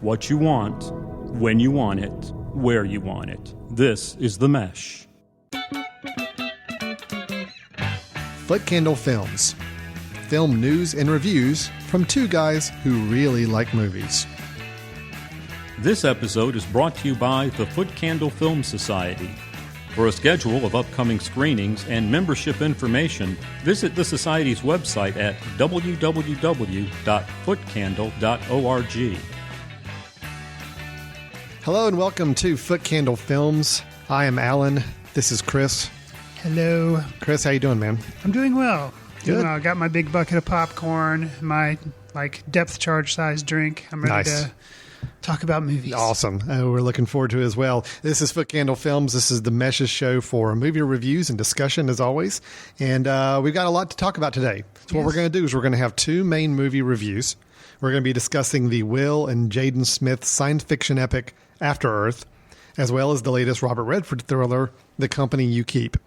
what you want, when you want it, where you want it. This is The Mesh. Footcandle Films. Film news and reviews from two guys who really like movies. This episode is brought to you by the Footcandle Film Society. For a schedule of upcoming screenings and membership information, visit the Society's website at www.footcandle.org. Hello and welcome to Footcandle Films. I am Alan. This is Chris. Hello. Chris, how you doing, man? I'm doing well. Good. I got my big bucket of popcorn, my depth charge size drink. I'm ready to talk about movies. Awesome. We're looking forward to it as well. This is Footcandle Films. This is the Mesh's show for movie reviews and discussion, as always. And we've got a lot to talk about today. So what we're going to do is we're going to have two main movie reviews. We're going to be discussing the Will and Jaden Smith science fiction epic After Earth, as well as the latest Robert Redford thriller, The Company You Keep.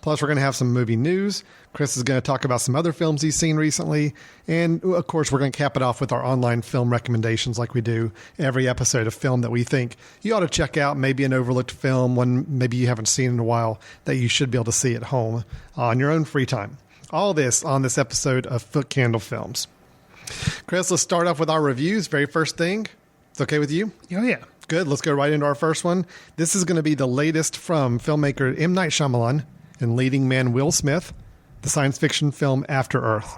Plus, we're going to have some movie news. Chris is going to talk about some other films he's seen recently. And, of course, we're going to cap it off with our online film recommendations like we do every episode of film that we think you ought to check out, maybe an overlooked film, one maybe you haven't seen in a while that you should be able to see at home on your own free time. All this on this episode of Footcandle Films. Chris, let's start off with our reviews. Very first thing. It's okay with you? Oh, yeah. Good. Let's go right into our first one. This is going to be the latest from filmmaker M. Night Shyamalan and leading man Will Smith, the science fiction film After Earth.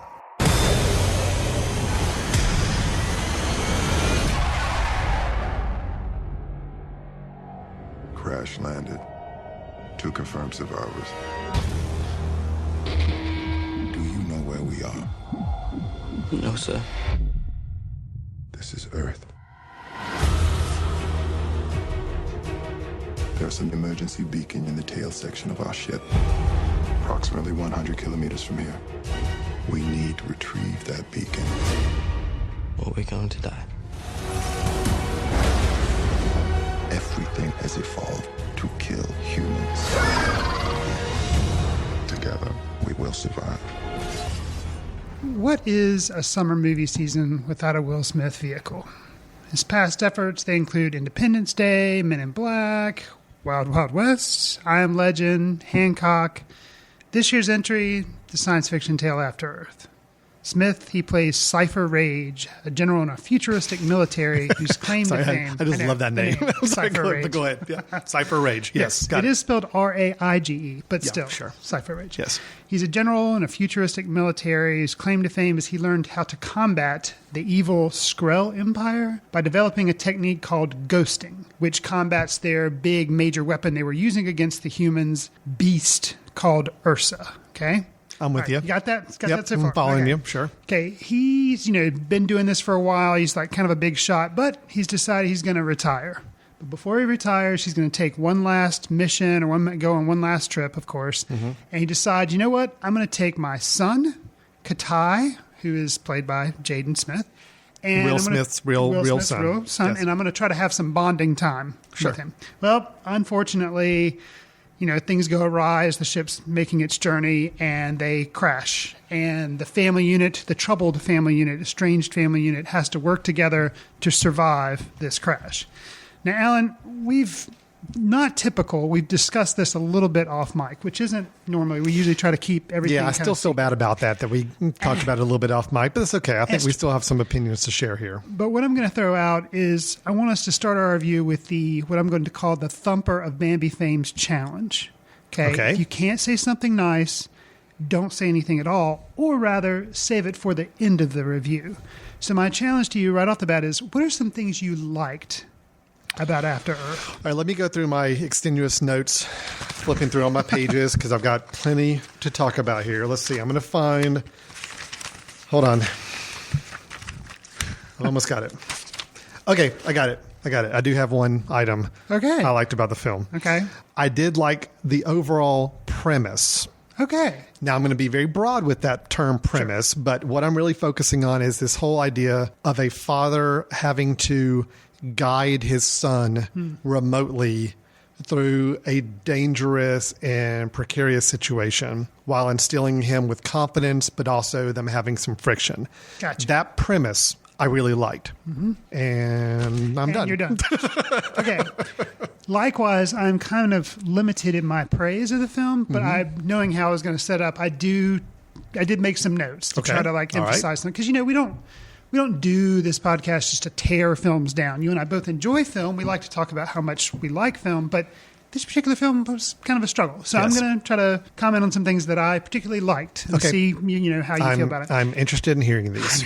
Crash landed. 2 confirmed survivors. Do you know where we are? No, sir. This is Earth. There's an emergency beacon in the tail section of our ship, approximately 100 kilometers from here. We need to retrieve that beacon. Or we're going to die. Everything has evolved to kill humans. Together, we will survive. What is a summer movie season without a Will Smith vehicle? His past efforts, they include Independence Day, Men in Black, Wild Wild West, I Am Legend, Hancock. This year's entry, the science fiction tale After Earth. Smith, he plays Cypher Rage, a general in a futuristic military whose claim to fame... I just love that name. Cypher Rage. Go ahead. Yeah. Cypher Rage. Yes. It is spelled R-A-I-G-E, but still, sure. Cypher Rage. Yes. He's a general in a futuristic military whose claim to fame is he learned how to combat the evil Skrull Empire by developing a technique called ghosting, which combats their big major weapon they were using against the humans, beast called Ursa. Okay? I'm with you. You got that? Got Yep, that so far? I'm following Okay. you. Sure. Okay, he's, been doing this for a while. He's like kind of a big shot, but he's decided he's going to retire. But before he retires, he's going to take one last mission or go on one last trip, of course. Mm-hmm. And he decides, you know what? I'm going to take my son, Katai, who is played by Jaden Smith. And Will Smith's real son. Yes. And I'm going to try to have some bonding time with him. Well, unfortunately... things go awry as the ship's making its journey and they crash. And the family unit, the troubled family unit, estranged family unit, has to work together to survive this crash. Now, Alan, we've discussed this a little bit off mic, which isn't normally. We usually try to keep everything. Yeah, I still feel bad about that we talked about it a little bit off mic, but it's okay. I think we still have some opinions to share here. But what I'm going to throw out is I want us to start our review with what I'm going to call the Thumper of Bambi Fame's challenge. Okay? If you can't say something nice, don't say anything at all, or rather save it for the end of the review. So my challenge to you right off the bat is, what are some things you liked about After Earth? All right, let me go through my extenuous notes, flipping through all my pages, because I've got plenty to talk about here. Let's see. I'm going to find... Hold on. I almost got it. Okay, I got it. I do have one item I liked about the film. Okay. I did like the overall premise. Okay. Now, I'm going to be very broad with that term premise, but what I'm really focusing on is this whole idea of a father having to guide his son remotely through a dangerous and precarious situation while instilling him with confidence, but also them having some friction. Gotcha. That premise I really liked. And I'm done. You're done. Okay. Likewise, I'm kind of limited in my praise of the film, but knowing how I was going to set up, I did make some notes to try to emphasize them. Because, we don't do this podcast just to tear films down. You and I both enjoy film. We like to talk about how much we like film, but this particular film was kind of a struggle. So I'm going to try to comment on some things that I particularly liked and see how you feel about it. I'm interested in hearing these.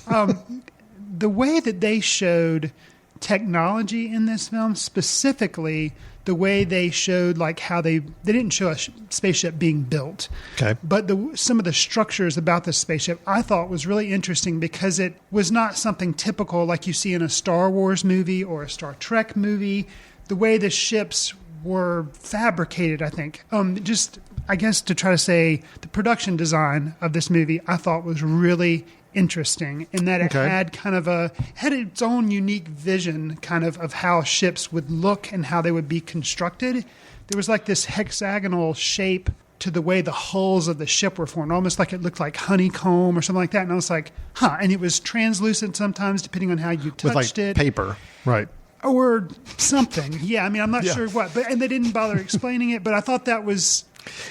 The way that they showed technology in this film, specifically the way they showed how they didn't show a spaceship being built. Okay. But some of the structures about the spaceship I thought was really interesting because it was not something typical like you see in a Star Wars movie or a Star Trek movie. The way the ships were fabricated, I think. I guess to try to say the production design of this movie I thought was really interesting in that it had had its own unique vision of how ships would look and how they would be constructed. There was this hexagonal shape to the way the hulls of the ship were formed, almost like it looked like honeycomb or something like that. And I was like, and it was translucent sometimes depending on how you touched it. Paper, right. Or something. Yeah, I'm not sure what. And they didn't bother explaining it, but I thought that was...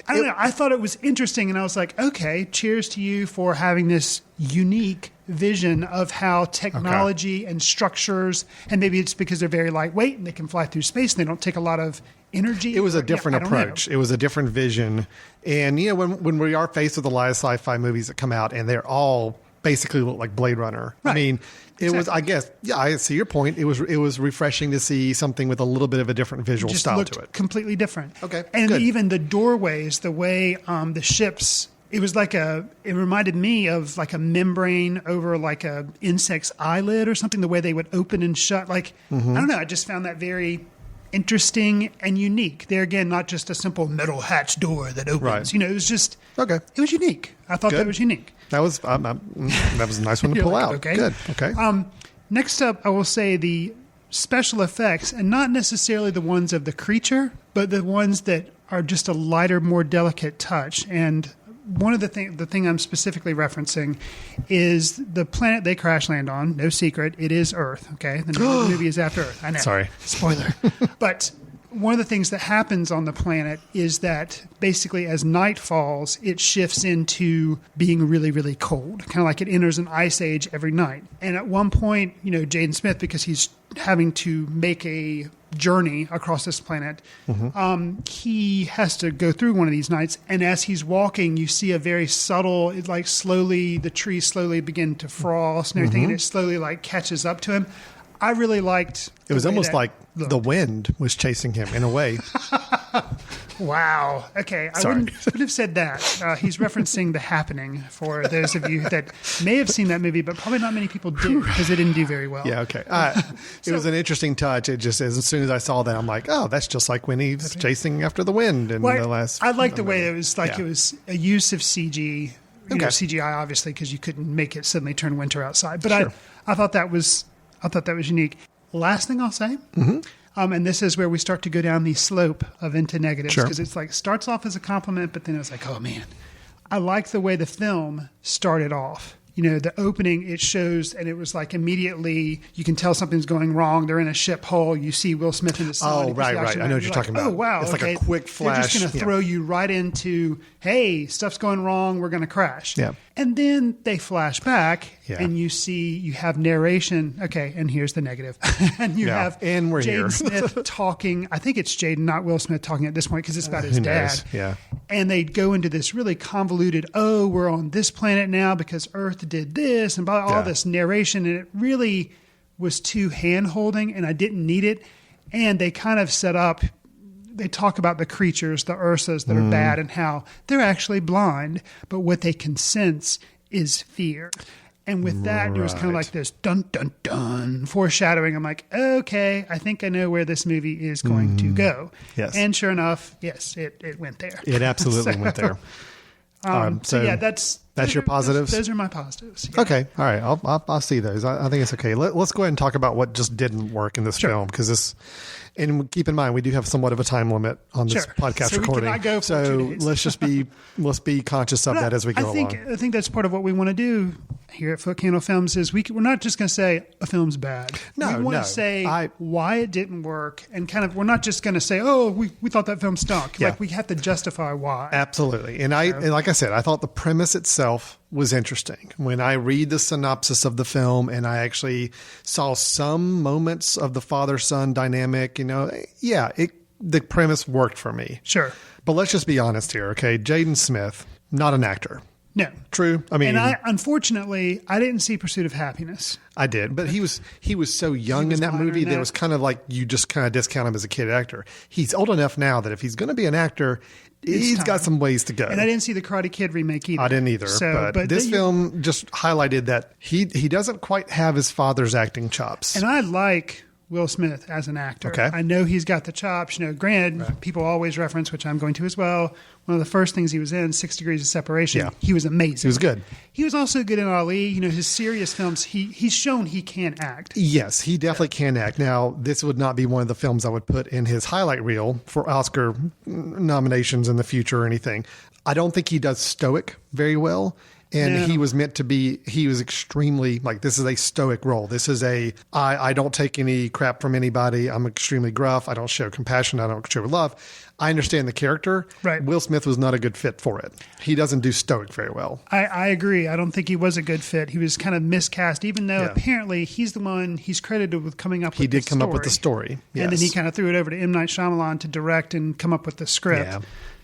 I don't know. I thought it was interesting, and I was like, okay, cheers to you for having this unique vision of how technology and structures, and maybe it's because they're very lightweight and they can fly through space and they don't take a lot of energy. It was a different approach. It was a different vision. And, when we are faced with a lot of sci-fi movies that come out and they're all basically look like Blade Runner. Right. It was, I guess, I see your point. It was refreshing to see something with a little bit of a different visual style to it. Completely different. Okay. And good. Even the doorways, the way the ships, it was it reminded me of a membrane over a insect's eyelid or something, the way they would open and shut. I don't know, I just found that very interesting and unique. There again, not just a simple metal hatch door that opens. Right. It was just, it was unique. I thought that was unique. That was a nice one to pull out. Okay. Good. Okay. Next up, I will say the special effects, and not necessarily the ones of the creature, but the ones that are just a lighter, more delicate touch. And one of the thing I'm specifically referencing is the planet they crash land on. No secret, it is Earth. Okay, the movie is after Earth. I know. Sorry, spoiler. But one of the things that happens on the planet is that basically as night falls, it shifts into being really, really cold. Kind of like it enters an ice age every night. And at one point, Jaden Smith, because he's having to make a journey across this planet, he has to go through one of these nights. And as he's walking, you see a very subtle, the trees slowly begin to frost and everything, and it slowly catches up to him. I really liked... It was almost like the wind was chasing him in a way. Wow. Okay. I wouldn't have said that. He's referencing The Happening for those of you that may have seen that movie, but probably not many people did because it didn't do very well. Yeah, okay. It was an interesting touch. It just, as soon as I saw that, I'm like, oh, that's just like when he's chasing after the wind in the last... I liked the way it was it was a use of CG, CGI obviously, because you couldn't make it suddenly turn winter outside. But I thought that was unique. Last thing I'll say, and this is where we start to go down the slope of into negatives, because it's starts off as a compliment, but then it's oh man, I like the way the film started off. The opening, it shows, and it was immediately you can tell something's going wrong. They're in a ship hull. You see Will Smith in the sun. Oh, right. I know what you're talking about. Oh, wow. It's like a quick flash. They're just going to throw you right into, hey, stuff's going wrong. We're going to crash. Yeah. And then they flash back, and you have narration. Okay, and here's the negative. And you have and we're Jaden Smith talking. I think it's Jaden, not Will Smith, talking at this point because it's about his dad. Yeah. And they go into this really convoluted, we're on this planet now because Earth did this, and all this narration. And it really was too hand-holding, and I didn't need it. And they kind of set up... They talk about the creatures, the Ursas that are bad, and how they're actually blind, but what they can sense is fear. And with that, there was kind of like this dun, dun, dun foreshadowing. I'm like, okay, I think I know where this movie is going to go. Yes. And sure enough, yes, it went there. It absolutely went there. So yeah, that's That's your positives? Those are my positives. Yeah. Okay. All right. I'll see those. I think it's okay. Let's go ahead and talk about what just didn't work in this film, because this, and keep in mind, we do have somewhat of a time limit on this podcast recording. We cannot go for 2 days. let's be conscious of that as we go along. I think that's part of what we want to do here at Footcandle Films is we're not just going to say a film's bad. No, we want to say why it didn't work, and kind of we're not just going to say, oh, we thought that film stunk. Yeah. Like we have to justify why. Absolutely. And and like I said, I thought the premise itself was interesting. When I read the synopsis of the film and I actually saw some moments of the father-son dynamic, the premise worked for me. Sure. But let's just be honest here, okay? Jaden Smith, not an actor. No. True. I mean, and unfortunately, I didn't see Pursuit of Happiness. I did, but he was so young in that movie that it was kind of like you just kind of discount him as a kid actor. He's old enough now that if he's going to be an actor, he's got some ways to go. And I didn't see the Karate Kid remake either. I didn't either. But this film just highlighted that he doesn't quite have his father's acting chops. And I like Will Smith as an actor. Okay. I know he's got the chops. Granted, people always reference, which I'm going to as well, one of the first things he was in, 6 Degrees of Separation. Yeah. He was amazing. He was good. He was also good in Ali. His serious films, he's shown he can act. Yes, he definitely can act. Now, this would not be one of the films I would put in his highlight reel for Oscar nominations in the future or anything. I don't think he does stoic very well. And he was meant to be, he was extremely, this is a stoic role. This is I don't take any crap from anybody. I'm extremely gruff. I don't show compassion. I don't show love. I understand the character. Right. Will Smith was not a good fit for it. He doesn't do stoic very well. I agree. I don't think he was a good fit. He was kind of miscast, even though apparently he's the one, he's credited with coming up with the story. He did come up with the story. Yes. And then he kind of threw it over to M. Night Shyamalan to direct and come up with the script. Yeah.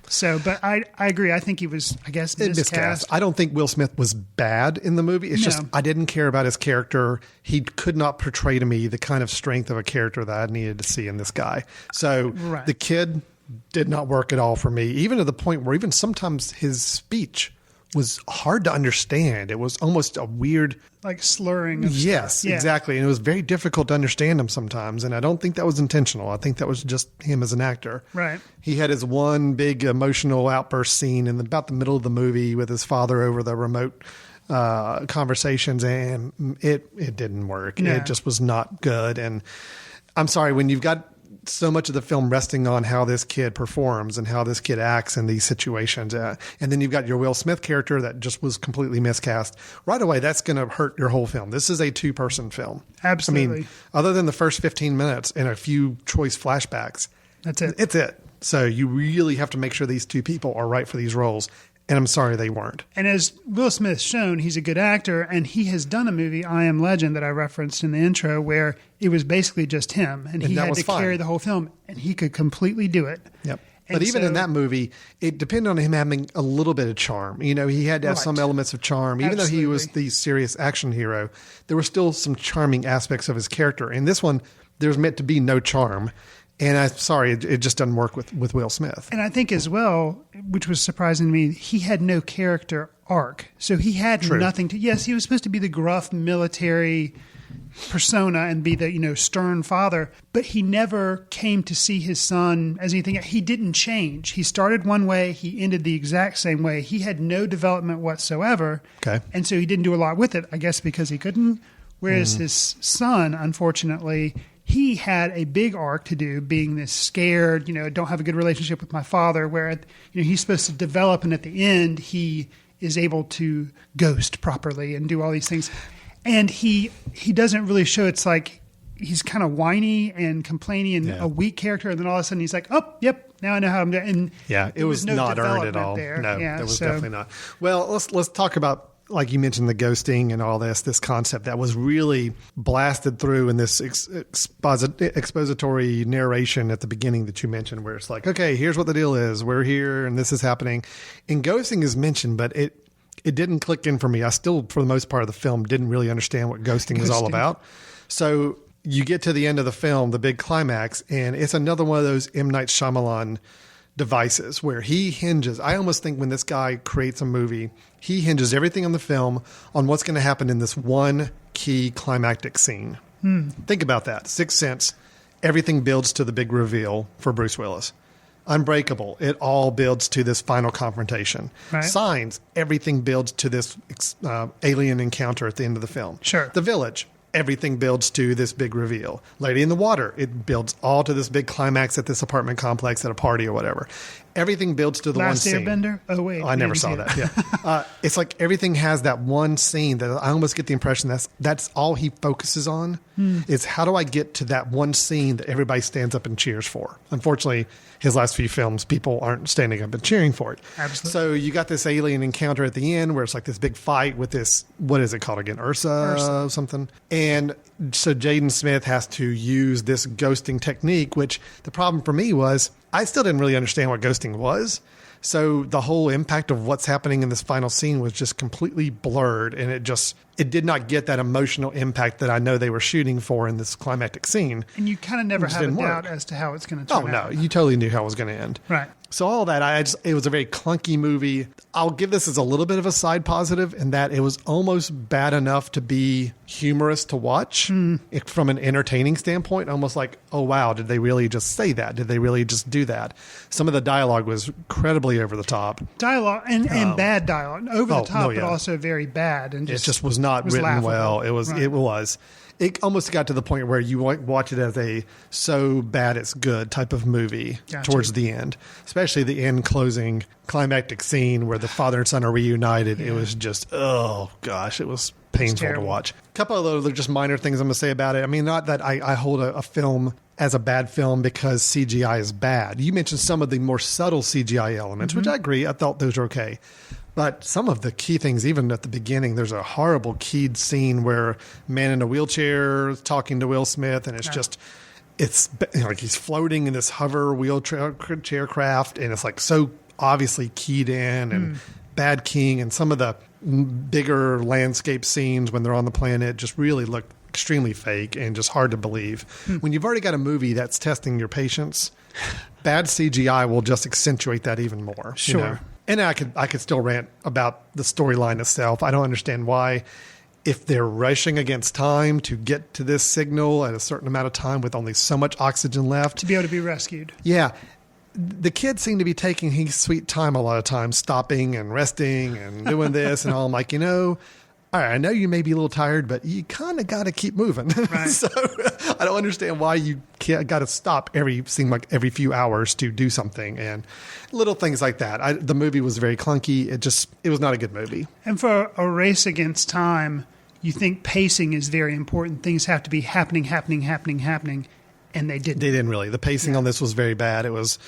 So, but I agree. I think he was, miscast. I don't think Will Smith was bad in the movie. It's just I didn't care about his character. He could not portray to me the kind of strength of a character that I needed to see in this guy. So the kid did not work at all for me, even to the point where even sometimes his speech was hard to understand. It was almost a weird... slurring of Yes, stuff. Yeah. Exactly. And it was very difficult to understand him sometimes. And I don't think that was intentional. I think that was just him as an actor. Right. He had his one big emotional outburst scene in about the middle of the movie with his father over the remote conversations, and it didn't work. No. It just was not good. And I'm sorry, when you've got so much of the film resting on how this kid performs and how this kid acts in these situations. And then you've got your Will Smith character that just was completely miscast. Right away, that's going to hurt your whole film. This is a 2-person film. Absolutely. I mean, other than the first 15 minutes and a few choice flashbacks. That's it. It's it. So you really have to make sure these 2 people are right for these roles. And I'm sorry they weren't. And as Will Smith's shown, he's a good actor, and he has done a movie, I Am Legend, that I referenced in the intro, where it was basically just him, and he had to carry the whole film, and he could completely do it. Yep. But even in that movie, it depended on him having a little bit of charm. He had to have some elements of charm. Even though he was the serious action hero, there were still some charming aspects of his character. In this one, there's meant to be no charm. And I'm sorry, it just doesn't work with Will Smith. And I think as well, which was surprising to me, he had no character arc. So he had nothing to... Yes, he was supposed to be the gruff military persona and be the, stern father, but he never came to see his son as anything. He didn't change. He started one way, he ended the exact same way. He had no development whatsoever. Okay. And so he didn't do a lot with it, I guess because he couldn't. Whereas his son, unfortunately... He had a big arc to do, being this scared, don't have a good relationship with my father, where, he's supposed to develop, and at the end, he is able to ghost properly and do all these things. And he doesn't really show, it's like he's kind of whiny and complaining and a weak character, and then all of a sudden he's like, oh, yep, now I know how I'm doing. And it was no not earned at all. There. No, it was definitely not. Well, let's talk about, like you mentioned, the ghosting and all this concept that was really blasted through in this expository narration at the beginning that you mentioned, where it's like, okay, here's what the deal is. We're here and this is happening. And ghosting is mentioned, but it didn't click in for me. I still, for the most part of the film, didn't really understand what ghosting was all about. So you get to the end of the film, the big climax, and it's another one of those M. Night Shyamalan devices where he hinges. I almost think when this guy creates a movie, he hinges everything on the film on what's going to happen in this one key climactic scene. Think about that. Sixth Sense, everything builds to the big reveal for Bruce Willis. Unbreakable, it all builds to this final confrontation. Right. Signs, everything builds to this alien encounter at the end of the film. Sure. The Village, everything builds to this big reveal. Lady in the Water, it builds all to this big climax at this apartment complex at a party or whatever. Everything builds to the one Last scene. Airbender? Oh, wait. I never saw that. Yeah, it's like everything has that one scene that I almost get the impression that's all he focuses on. Is how do I get to that one scene that everybody stands up and cheers for? Unfortunately, his last few films, people aren't standing up and cheering for it. Absolutely. So you got this alien encounter at the end where it's like this big fight with this, what is it called again? Ursa. Something. And so Jaden Smith has to use this ghosting technique, which the problem for me was I still didn't really understand what ghosting was. So the whole impact of what's happening in this final scene was just completely blurred, and it did not get that emotional impact that I know they were shooting for in this climactic scene. And you kind of never have a didn't doubt work. as to how it's going to turn out. Oh, no. You totally knew how it was going to end. Right. So all that, it was a very clunky movie. I'll give this as a little bit of a side positive in that it was almost bad enough to be humorous to watch from an entertaining standpoint. Almost like, oh, wow, did they really just say that? Did they really just do that? Some of the dialogue was incredibly over the top. Dialogue and bad dialogue. Over the top, but also very bad. And It just was not written laughable. well. It was. Right. It was. It almost got to the point where you watch it as a so bad it's good type of movie towards the end, especially the end closing climactic scene where the father and son are reunited. It was just, oh gosh, it was painful to watch. A couple of other just minor things I'm going to say about it. I mean, not that I hold a film as a bad film because CGI is bad. You mentioned some of the more subtle CGI elements, which I agree. I thought those were okay. But some of the key things, even at the beginning, there's a horrible keyed scene where man in a wheelchair is talking to Will Smith, and it's just, it's like he's floating in this hover wheelchair craft, and it's like so obviously keyed in and bad keying, and some of the bigger landscape scenes when they're on the planet just really look extremely fake and just hard to believe. When you've already got a movie that's testing your patience, bad CGI will just accentuate that even more. Sure. You know? And I could still rant about the storyline itself. I don't understand why, if they're rushing against time to get to this signal at a certain amount of time with only so much oxygen left. To be able to be rescued. Yeah. The kids seem to be taking his sweet time a lot of times, stopping and resting and doing this and all. I'm like, all right, I know you may be a little tired, but you kind of got to keep moving. Right. So I don't understand why you got to stop every few hours to do something and little things like that. The movie was very clunky. It was not a good movie. And for a race against time, you think pacing is very important. Things have to be happening, and they didn't. They didn't really. The pacing on this was very bad. It was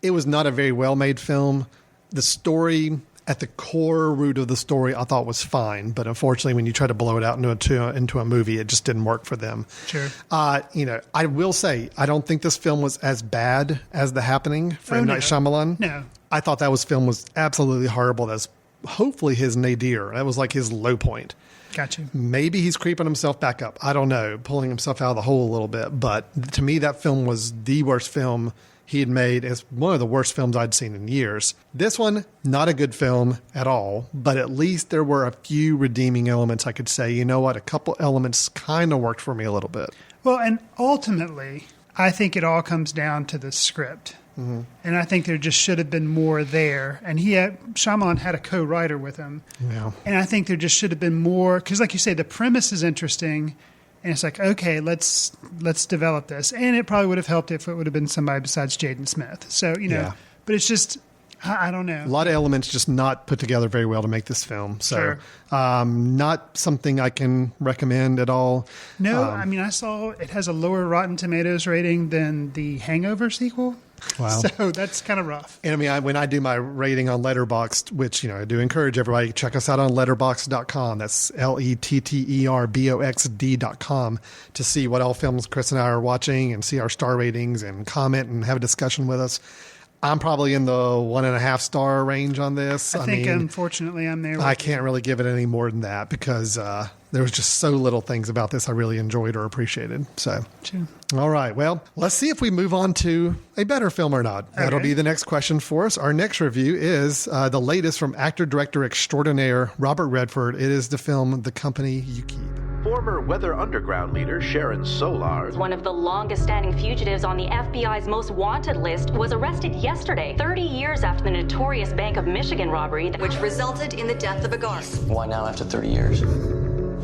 not a very well made film. The story, at the core root of the story, I thought was fine, but unfortunately, when you try to blow it out into a movie, it just didn't work for them. Sure. I will say I don't think this film was as bad as The Happening for M. Night Shyamalan. No. I thought that film was absolutely horrible. That's hopefully his nadir. That was like his low point. Gotcha. Maybe he's creeping himself back up. I don't know, pulling himself out of the hole a little bit. But to me, that film was the worst film he had made. It's one of the worst films I'd seen in years. This one, not a good film at all, but at least there were a few redeeming elements. I could say, you know what, a couple elements kind of worked for me a little bit. Well, and ultimately, I think it all comes down to the script. Mm-hmm. And I think there just should have been more there. And Shyamalan had a co-writer with him. Yeah. And I think there just should have been more, because like you say, the premise is interesting. And it's like, okay, let's develop this. And it probably would have helped if it would have been somebody besides Jaden Smith. So, but it's just, I don't know. A lot of elements just not put together very well to make this film. So Sure. Not something I can recommend at all. No, I mean, I saw it has a lower Rotten Tomatoes rating than the Hangover sequel. Wow. So that's kind of rough. And I mean, when I do my rating on Letterboxd, which, I do encourage everybody, check us out on letterboxd.com. That's letterboxd.com to see what all films Chris and I are watching and see our star ratings and comment and have a discussion with us. I'm probably in the 1.5 star range on this. I think, unfortunately, I'm there. I can't really give it any more than that because there was just so little things about this I really enjoyed or appreciated. So, True. All right. Well, let's see if we move on to a better film or not. Okay. That'll be the next question for us. Our next review is the latest from actor-director extraordinaire Robert Redford. It is the film The Company You Keep. Former Weather Underground leader Sharon Solar, one of the longest-standing fugitives on the FBI's most wanted list, was arrested yesterday, 30 years after the notorious Bank of Michigan robbery, which resulted in the death of a guard. Why now after 30 years?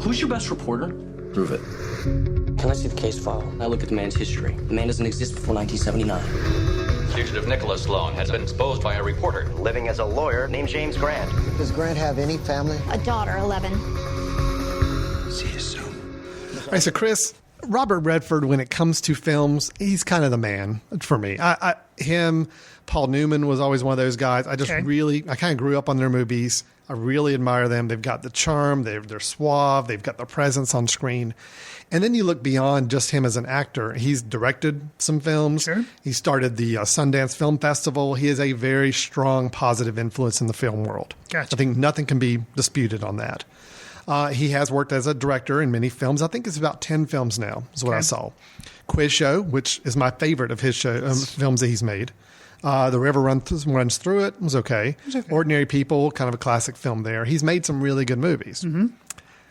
Who's your best reporter? Prove it. Can I see the case file? I look at the man's history. The man doesn't exist before 1979. Fugitive Nicholas Sloan has been exposed by a reporter living as a lawyer named James Grant. Does Grant have any family? A daughter, 11. See you soon. All right, so Chris, Robert Redford, when it comes to films, he's kind of the man for me. Him, Paul Newman was always one of those guys. I kind of grew up on their movies. I really admire them. They've got the charm. They're suave. They've got the presence on screen. And then you look beyond just him as an actor. He's directed some films. Sure. He started the Sundance Film Festival. He is a very strong, positive influence in the film world. Gotcha. I think nothing can be disputed on that. He has worked as a director in many films. I think it's about 10 films now is what I saw. Quiz Show, which is my favorite of his films that he's made. The River Runs Through It was okay. Ordinary People, kind of a classic film there. He's made some really good movies. Mm-hmm.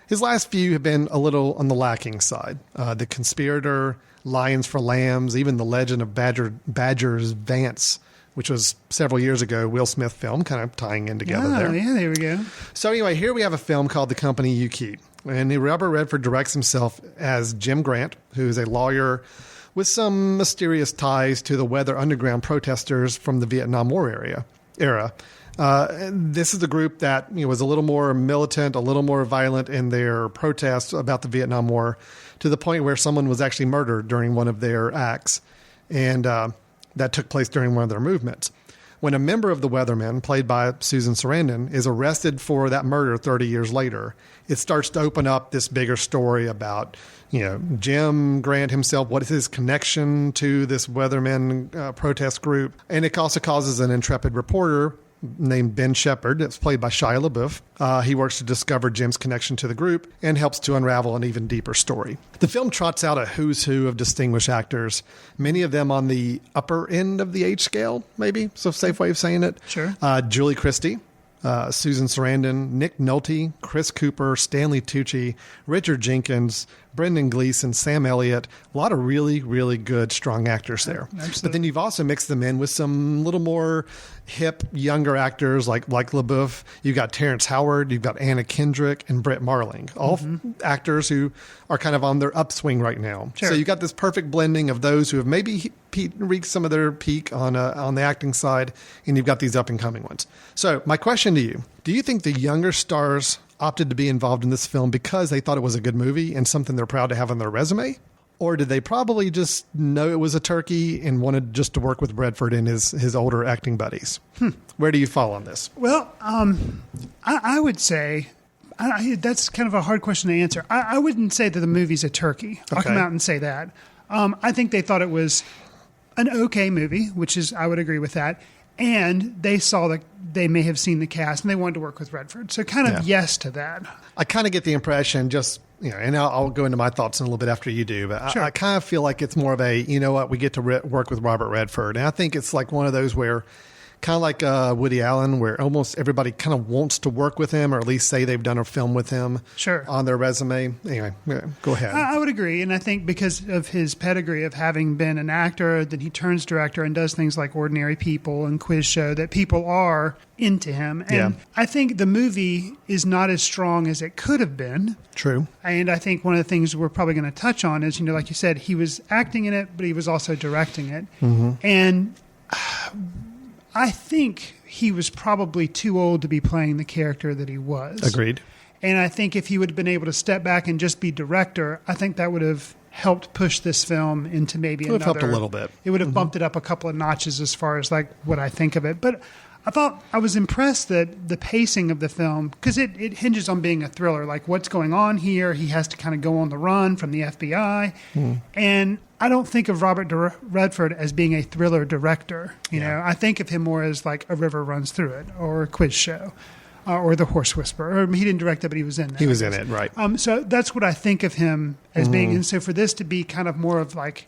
His last few have been a little on the lacking side. The Conspirator, Lions for Lambs, even The Legend of Badger's Vance, which was several years ago, Will Smith film, kind of tying in together there. Yeah, there we go. So anyway, here we have a film called The Company You Keep. And Robert Redford directs himself as Jim Grant, who is a lawyer with some mysterious ties to the Weather Underground protesters from the Vietnam War era. This is a group that was a little more militant, a little more violent in their protests about the Vietnam War, to the point where someone was actually murdered during one of their acts. And that took place during one of their movements. When a member of the Weathermen, played by Susan Sarandon, is arrested for that murder 30 years later, it starts to open up this bigger story about, Jim Grant himself, what is his connection to this Weathermen protest group. And it also causes an intrepid reporter named Ben Shepard, that's played by Shia LaBeouf. He works to discover Jim's connection to the group and helps to unravel an even deeper story. The film trots out a who's who of distinguished actors, many of them on the upper end of the age scale, maybe, so safe way of saying it. Sure. Julie Christie, Susan Sarandon, Nick Nolte, Chris Cooper, Stanley Tucci, Richard Jenkins, Brendan Gleeson, Sam Elliott, a lot of really, really good, strong actors there. Absolutely. But then you've also mixed them in with some little more hip, younger actors like LaBeouf. You've got Terrence Howard, you've got Anna Kendrick, and Brett Marling, all actors who are kind of on their upswing right now. Sure. So you've got this perfect blending of those who have maybe reached some of their peak on the acting side, and you've got these up-and-coming ones. So my question to you, do you think the younger stars opted to be involved in this film because they thought it was a good movie and something they're proud to have on their resume? Or did they probably just know it was a turkey and wanted just to work with Redford and his older acting buddies? Where do you fall on this? Well, I would say that's kind of a hard question to answer. I wouldn't say that the movie's a turkey. I'll come out and say that. I think they thought it was an okay movie, which is, I would agree with that. And they saw that they may have seen the cast and they wanted to work with Redford. So kind of yes to that. I kind of get the impression and I'll go into my thoughts in a little bit after you do, but sure. I kind of feel like it's more of a, we get to work with Robert Redford. And I think it's like one of those where, kind of like Woody Allen, where almost everybody kind of wants to work with him or at least say they've done a film with him on their resume. Anyway, go ahead. I would agree. And I think because of his pedigree of having been an actor, that he turns director and does things like Ordinary People and Quiz Show, that people are into him. And I think the movie is not as strong as it could have been. True. And I think one of the things we're probably going to touch on is, like you said, he was acting in it, but he was also directing it. Mm-hmm. And I think he was probably too old to be playing the character that he was. Agreed. And I think if he would have been able to step back and just be director, I think that would have helped push this film into maybe another. It would have helped a little bit. It would have bumped it up a couple of notches as far as like what I think of it. But I was impressed that the pacing of the film, because it hinges on being a thriller, like what's going on here. He has to kind of go on the run from the FBI. And I don't think of Robert Redford as being a thriller director. You know, I think of him more as like A River Runs Through It or A Quiz Show or The Horse Whisperer. Or he didn't direct it, but he was in it. He was in it, right. So that's what I think of him as being. And so for this to be kind of more of like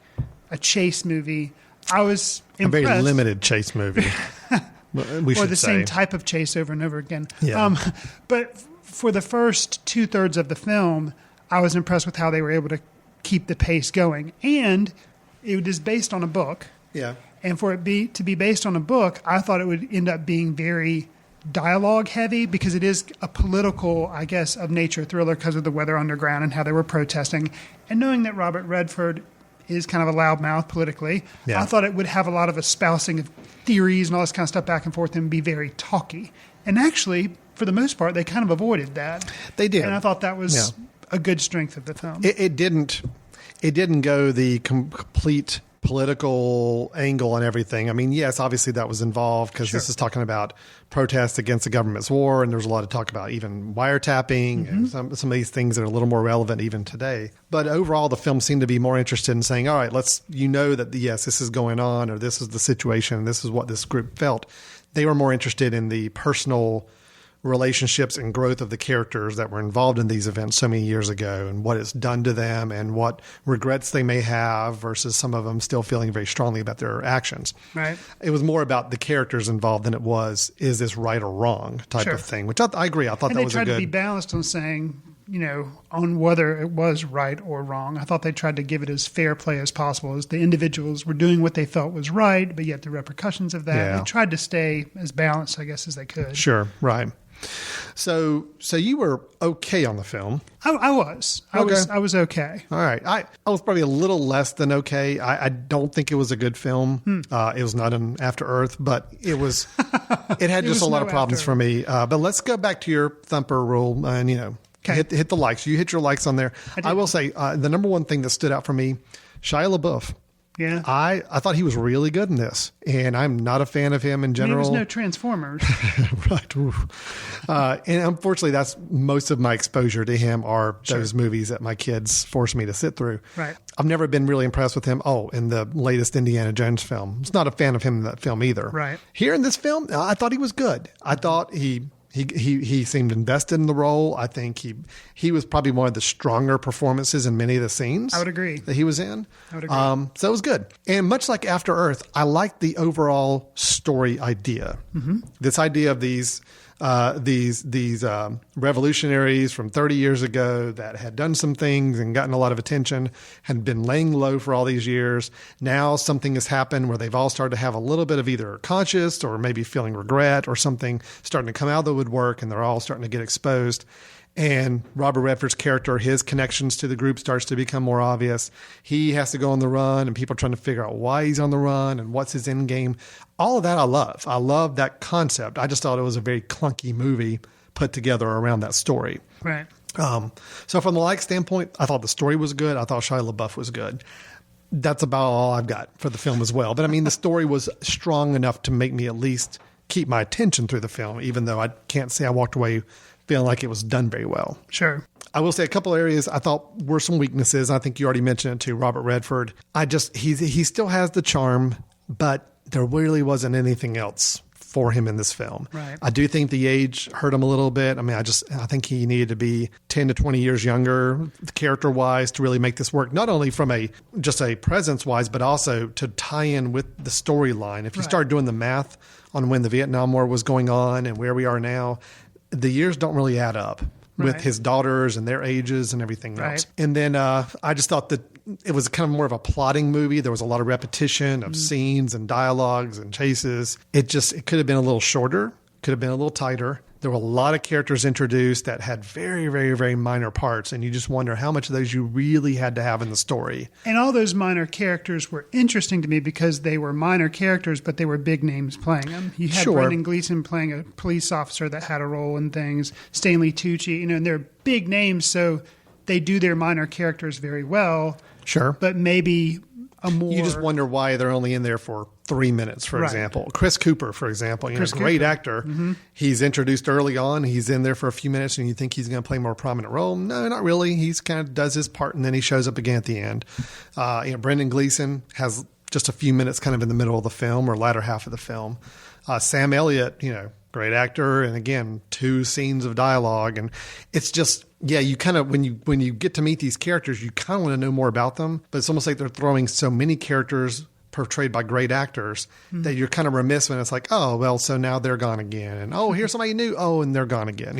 a chase movie, I was impressed. A very limited chase movie. Or the same type of chase over and over again. Yeah. But for the first 2/3 of the film, I was impressed with how they were able to keep the pace going. And it is based on a book. Yeah. And for it to be based on a book, I thought it would end up being very dialogue heavy because it is a political, I guess, of nature thriller because of the Weather Underground and how they were protesting. And knowing that Robert Redford is kind of a loudmouth politically, I thought it would have a lot of espousing of theories and all this kind of stuff back and forth and be very talky. And actually, for the most part, they kind of avoided that. They did. And I thought that was a good strength of the film. It didn't go the complete political angle and everything. I mean, yes, obviously that was involved because this is talking about protests against the government's war, and there's a lot of talk about even wiretapping and some of these things that are a little more relevant even today. But overall, the film seemed to be more interested in saying, all right, that yes, this is going on, or this is the situation, this is what this group felt. They were more interested in the personal relationships and growth of the characters that were involved in these events so many years ago and what it's done to them and what regrets they may have versus some of them still feeling very strongly about their actions. Right. It was more about the characters involved than it was, is this right or wrong type of thing, which I agree. I thought that was a good... And they tried to be balanced on saying, on whether it was right or wrong. I thought they tried to give it as fair play as possible, as the individuals were doing what they felt was right, but yet the repercussions of that. Yeah. They tried to stay as balanced, I guess, as they could. Sure, right. So you were okay on the film. I was. I was okay. All right. I was probably a little less than okay. I don't think it was a good film. It was not an After Earth, but it was. It had just a lot of problems for me. But let's go back to your thumper rule and hit the likes. You hit your likes on there. I will say the number one thing that stood out for me, Shia LaBeouf. Yeah, I thought he was really good in this, and I'm not a fan of him in general. There was no Transformers. Right. And unfortunately, that's most of my exposure to him are those movies that my kids forced me to sit through. Right. I've never been really impressed with him. Oh, in the latest Indiana Jones film. I was not a fan of him in that film either. Right. Here in this film, I thought he was good. I thought he seemed invested in the role. I think he was probably one of the stronger performances in many of the scenes. I would agree. That he was in. I would agree. So it was good. And much like After Earth, I liked the overall story idea. Mm-hmm. This idea of these revolutionaries from 30 years ago that had done some things and gotten a lot of attention, had been laying low for all these years. Now something has happened where they've all started to have a little bit of either conscious or maybe feeling regret or something starting to come out of the woodwork, and they're all starting to get exposed. And Robert Redford's character, his connections to the group starts to become more obvious. He has to go on the run, and people are trying to figure out why he's on the run and what's his end game. All of that I love. I love that concept. I just thought it was a very clunky movie put together around that story. Right. So from the like standpoint, I thought the story was good. I thought Shia LaBeouf was good. That's about all I've got for the film as well. But I mean, the story was strong enough to make me at least keep my attention through the film, even though I can't say I walked away feeling like it was done very well. Sure. I will say a couple areas I thought were some weaknesses. I think you already mentioned it too, Robert Redford. He still has the charm, but there really wasn't anything else for him in this film. Right. I do think the age hurt him a little bit. I mean, I think he needed to be 10 to 20 years younger character-wise to really make this work, not only from just a presence-wise, but also to tie in with the storyline. If you start doing the math on when the Vietnam War was going on and where we are now, the years don't really add up with his daughters and their ages and everything else. And then I just thought that it was kind of more of a plotting movie. There was a lot of repetition of scenes and dialogues and chases. It could have been a little shorter, could have been a little tighter. There were a lot of characters introduced that had very, very, very minor parts, and you just wonder how much of those you really had to have in the story. And all those minor characters were interesting to me because they were minor characters, but they were big names playing them. You had Brendan Gleeson playing a police officer that had a role in things, Stanley Tucci, and they're big names, so they do their minor characters very well. Sure. But maybe you just wonder why they're only in there for 3 minutes, for example. Chris Cooper, for example, great actor. Mm-hmm. He's introduced early on. He's in there for a few minutes, and you think he's going to play a more prominent role. No, not really. He's kind of does his part, and then he shows up again at the end. Brendan Gleeson has just a few minutes kind of in the middle of the film or latter half of the film. Sam Elliott, great actor, and again, 2 scenes of dialogue, and it's just you kind of when you get to meet these characters, you kind of want to know more about them, but it's almost like they're throwing so many characters portrayed by great actors that you're kind of remiss when it's like, oh well, so now they're gone again, and oh here's somebody new, oh and they're gone again.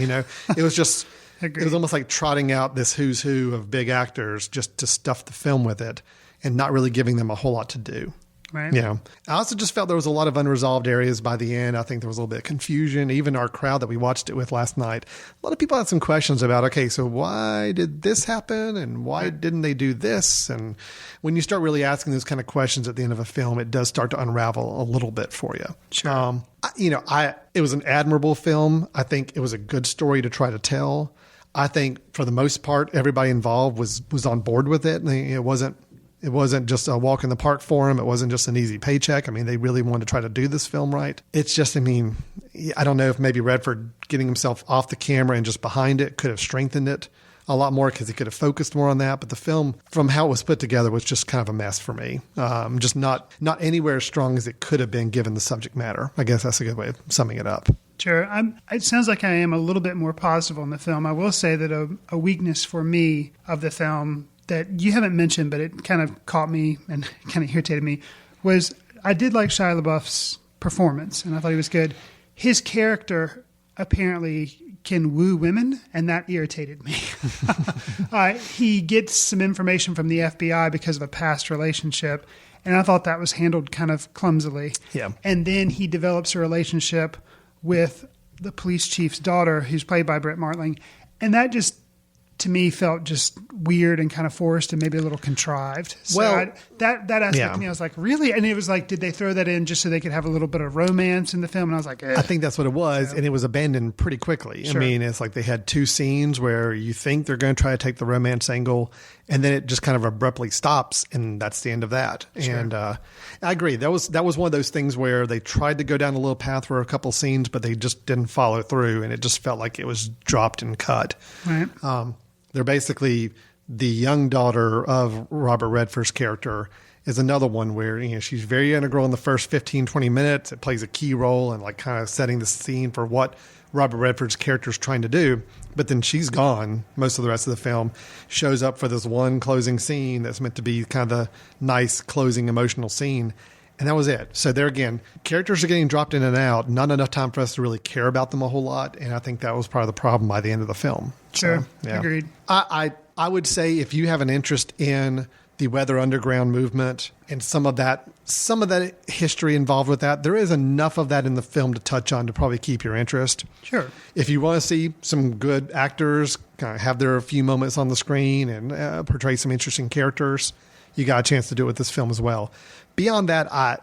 It was just Agreed. It was almost like trotting out this who's who of big actors just to stuff the film with it and not really giving them a whole lot to do. Right. Yeah. I also just felt there was a lot of unresolved areas by the end. I think there was a little bit of confusion. Even our crowd that we watched it with last night, a lot of people had some questions about, okay, so why did this happen? And why didn't they do this? And when you start really asking those kind of questions at the end of a film, it does start to unravel a little bit for you. Sure. It was an admirable film. I think it was a good story to try to tell. I think for the most part, everybody involved was on board with it. And it wasn't just a walk in the park for them. It wasn't just an easy paycheck. I mean, they really wanted to try to do this film right. It's just, I don't know if maybe Redford getting himself off the camera and just behind it could have strengthened it a lot more because he could have focused more on that. But the film, from how it was put together, was just kind of a mess for me. Just not anywhere as strong as it could have been given the subject matter. I guess that's a good way of summing it up. Sure. It sounds like I am a little bit more positive on the film. I will say that a weakness for me of the film that you haven't mentioned, but it kind of caught me and kind of irritated me, was I did like Shia LaBeouf's performance, and I thought he was good. His character apparently can woo women, and that irritated me. He gets some information from the FBI because of a past relationship, and I thought that was handled kind of clumsily. Yeah. And then he develops a relationship with the police chief's daughter, who's played by Brett Martling, and that just, to me, felt just weird and kind of forced and maybe a little contrived. So that aspect to me, I was like, really? And it was like, did they throw that in just so they could have a little bit of romance in the film? And I was like, I think that's what it was. And it was abandoned pretty quickly. Sure. It's like they had two scenes where you think they're going to try to take the romance angle, and then it just kind of abruptly stops, and that's the end of that. Sure. And I agree. That was one of those things where they tried to go down a little path for a couple scenes, but they just didn't follow through, and it just felt like it was dropped and cut. Right. They're basically the young daughter of Robert Redford's character is another one where, she's very integral in the first 15, 20 minutes. It plays a key role in like kind of setting the scene for what Robert Redford's character is trying to do. But then she's gone most of the rest of the film, shows up for this one closing scene that's meant to be kind of the nice closing emotional scene. And that was it. So there again, characters are getting dropped in and out. Not enough time for us to really care about them a whole lot. And I think that was part of the problem by the end of the film. Sure. So, yeah. Agreed. I would say if you have an interest in the Weather Underground movement and some of that history involved with that, there is enough of that in the film to touch on to probably keep your interest. Sure. If you want to see some good actors kind of have their few moments on the screen and portray some interesting characters, you got a chance to do it with this film as well. Beyond that, I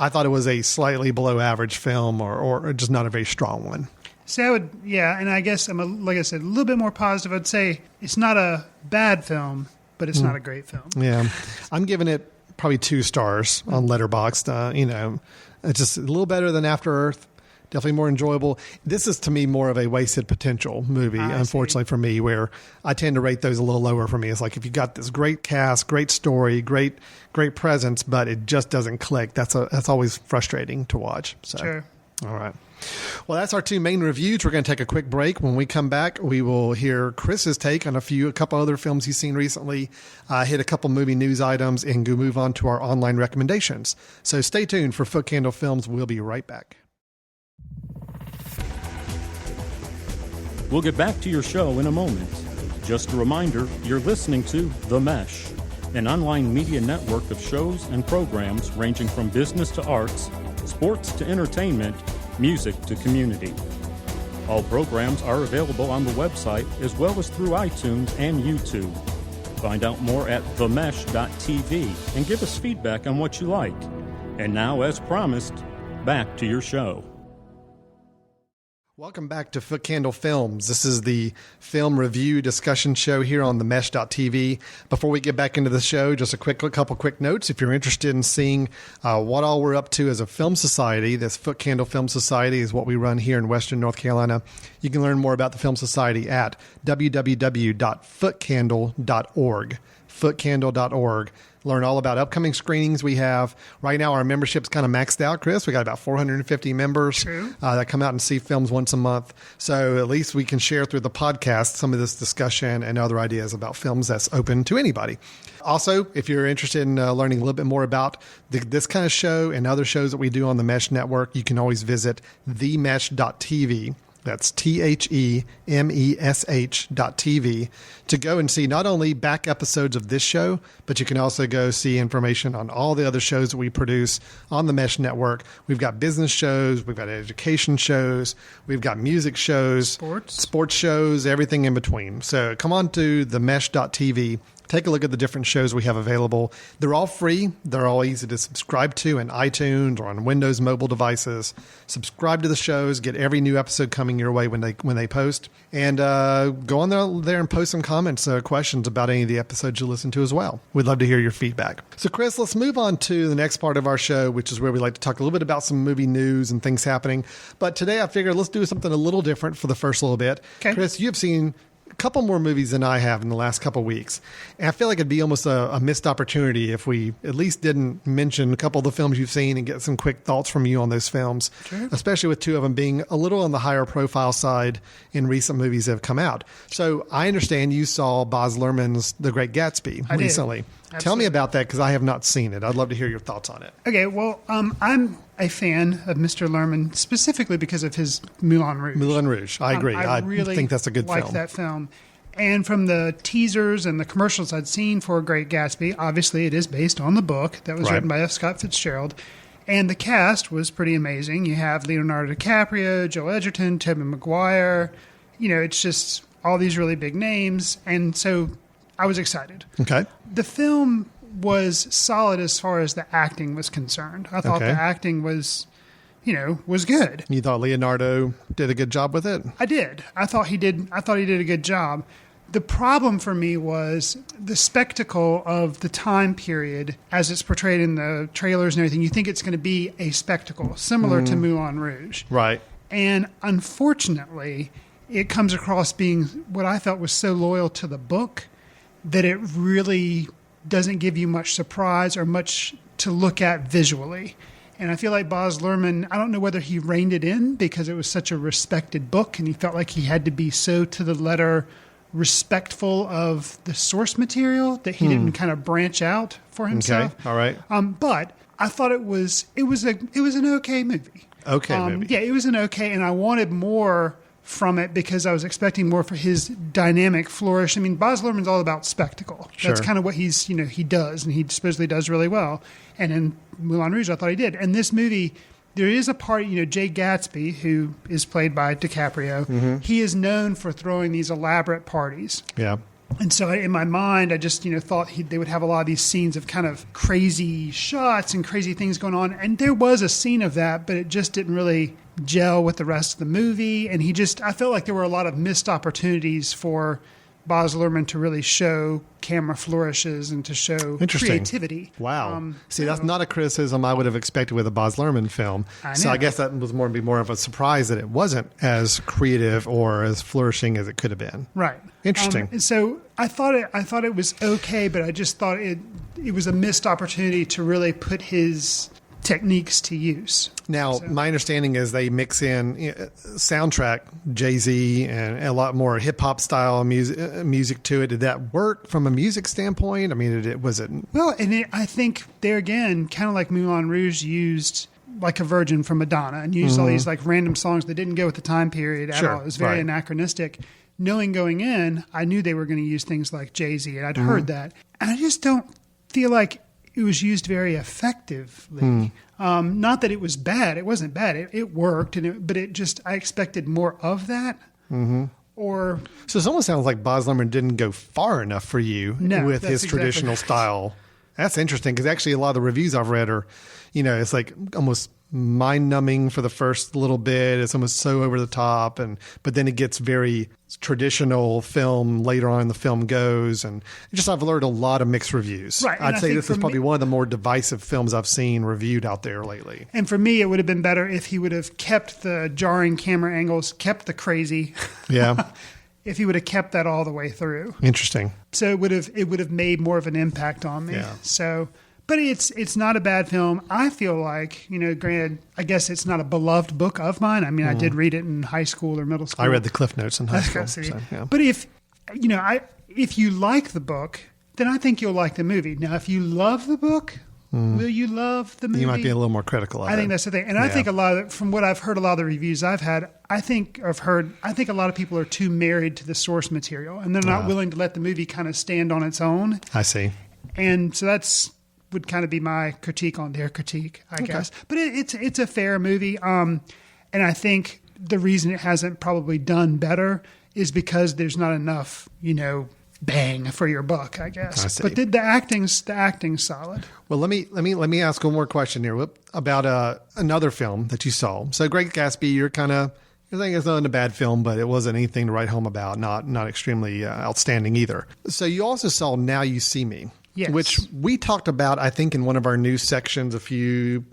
thought it was a slightly below average film or just not a very strong one. So and I guess like I said, a little bit more positive. I'd say it's not a bad film, but it's not a great film. Yeah. I'm giving it probably 2 stars on Letterboxd. It's just a little better than After Earth. Definitely more enjoyable. This is, to me, more of a wasted potential movie, unfortunately for me, where I tend to rate those a little lower for me. It's like if you got this great cast, great story, great presence, but it just doesn't click, that's always frustrating to watch. So, sure. All right. Well, that's our 2 main reviews. We're going to take a quick break. When we come back, we will hear Chris's take on a couple other films he's seen recently, hit a couple movie news items, and go move on to our online recommendations. So stay tuned for Footcandle Films. We'll be right back. We'll get back to your show in a moment. Just a reminder, you're listening to The Mesh, an online media network of shows and programs ranging from business to arts, sports to entertainment, music to community. All programs are available on the website as well as through iTunes and YouTube. Find out more at themesh.tv and give us feedback on what you like. And now, as promised, back to your show. Welcome back to Footcandle Films. This is the film review discussion show here on themesh.tv. Before we get back into the show, just a couple quick notes. If you're interested in seeing what all we're up to as a film society, this Footcandle Film Society is what we run here in Western North Carolina. You can learn more about the Film Society at www.footcandle.org. Footcandle.org. Learn all about upcoming screenings we have. Right now, our membership's kind of maxed out, Chris. We got about 450 members that come out and see films once a month. So at least we can share through the podcast some of this discussion and other ideas about films that's open to anybody. Also, if you're interested in learning a little bit more about this kind of show and other shows that we do on the Mesh Network, you can always visit themesh.tv. That's THEMESH.TV to go and see not only back episodes of this show, but you can also go see information on all the other shows that we produce on the Mesh Network. We've got business shows, we've got education shows, we've got music shows, sports shows, everything in between. So come on to themesh.tv. Take a look at the different shows we have available. They're all free. They're all easy to subscribe to in iTunes or on Windows mobile devices. Subscribe to the shows. Get every new episode coming your way when they post. And go on there and post some comments or questions about any of the episodes you listen to as well. We'd love to hear your feedback. So, Chris, let's move on to the next part of our show, which is where we like to talk a little bit about some movie news and things happening. But today I figured let's do something a little different for the first little bit. Okay. Chris, you've seen a couple more movies than I have in the last couple of weeks. And I feel like it'd be almost a missed opportunity if we at least didn't mention a couple of the films you've seen and get some quick thoughts from you on those films, sure. Especially with two of them being a little on the higher profile side in recent movies that have come out. So I understand you saw Baz Luhrmann's The Great Gatsby recently. Tell me about that because I have not seen it. I'd love to hear your thoughts on it. Okay, well, I'm a fan of Mr. Luhrmann specifically because of his Moulin Rouge. Moulin Rouge, I agree. I really think that's a good film. I like that film. And from the teasers and the commercials I'd seen for Great Gatsby, obviously it is based on the book that was written by F. Scott Fitzgerald. And the cast was pretty amazing. You have Leonardo DiCaprio, Joel Edgerton, Tobey Maguire. You know, it's just all these really big names. And so I was excited. Okay. The film was solid as far as the acting was concerned. I thought the acting was good. You thought Leonardo did a good job with it? I did. I thought he did a good job. The problem for me was the spectacle of the time period as it's portrayed in the trailers and everything. You think it's going to be a spectacle similar to Moulin Rouge. Right. And unfortunately, it comes across being what I felt was so loyal to the book that it really doesn't give you much surprise or much to look at visually. And I feel like Baz Luhrmann, I don't know whether he reined it in because it was such a respected book and he felt like he had to be so to the letter respectful of the source material that he didn't kind of branch out for himself. Okay, all right. But I thought it was an okay movie. Movie. Yeah, it was an okay, and I wanted more from it because I was expecting more for his dynamic flourish. I mean, Baz Luhrmann's all about spectacle. Sure. That's kind of what he does, and he supposedly does really well. And in Moulin Rouge, I thought he did. And this movie, there is a part, Jay Gatsby, who is played by DiCaprio, he is known for throwing these elaborate parties. Yeah. And so in my mind, I just, thought they would have a lot of these scenes of kind of crazy shots and crazy things going on. And there was a scene of that, but it just didn't really gel with the rest of the movie. And I felt like there were a lot of missed opportunities for Baz Luhrmann to really show camera flourishes and to show creativity. Wow. See, that's not a criticism I would have expected with a Baz Luhrmann film. So I guess that was more of a surprise that it wasn't as creative or as flourishing as it could have been. Right. Interesting. So I thought it was okay, but I just thought it was a missed opportunity to really put his techniques to use. Now, my understanding is they mix in soundtrack, Jay-Z, and a lot more hip-hop style music to it. Did that work from a music standpoint? I mean, was it? Well, and I think there again, kind of like Moulin Rouge used Like a Virgin from Madonna and used all these like random songs that didn't go with the time period at all. It was very anachronistic. Knowing going in, I knew they were going to use things like Jay-Z, and I'd heard that. And I just don't feel like it was used very effectively. Not that it was bad. It wasn't bad. It worked, but I expected more of that. So it almost sounds like Baz Luhrmann didn't go far enough for you with his traditional style. That's interesting because actually a lot of the reviews I've read are, it's like almost mind-numbing for the first little bit. It's almost so over the top, but then it gets very traditional film later on in the film goes, and I've learned a lot of mixed reviews. Right, I'd say this is probably one of the more divisive films I've seen reviewed out there lately. And for me, it would have been better if he would have kept the jarring camera angles, kept the crazy. Yeah. If he would have kept that all the way through. Interesting. So it would have made more of an impact on me. Yeah. So. But it's not a bad film. I feel like, granted, I guess it's not a beloved book of mine. I mean, I did read it in high school or middle school. I read the Cliff Notes in high school. So, yeah. But if you like the book, then I think you'll like the movie. Now, if you love the book, will you love the movie? You might be a little more critical of it. I think that's the thing. And I think from what I've heard, a lot of the reviews I've had, I think a lot of people are too married to the source material, and they're not willing to let the movie kind of stand on its own. I see. And so would kind of be my critique on their critique, I guess. But it's a fair movie. And I think the reason it hasn't probably done better is because there's not enough, bang for your buck, I guess. I see. But the acting's solid. Well, let me ask one more question here about another film that you saw. So, Great Gatsby, you're saying it's not a bad film, but it wasn't anything to write home about. Not extremely outstanding either. So, you also saw Now You See Me, yes, which we talked about, I think, in one of our news sections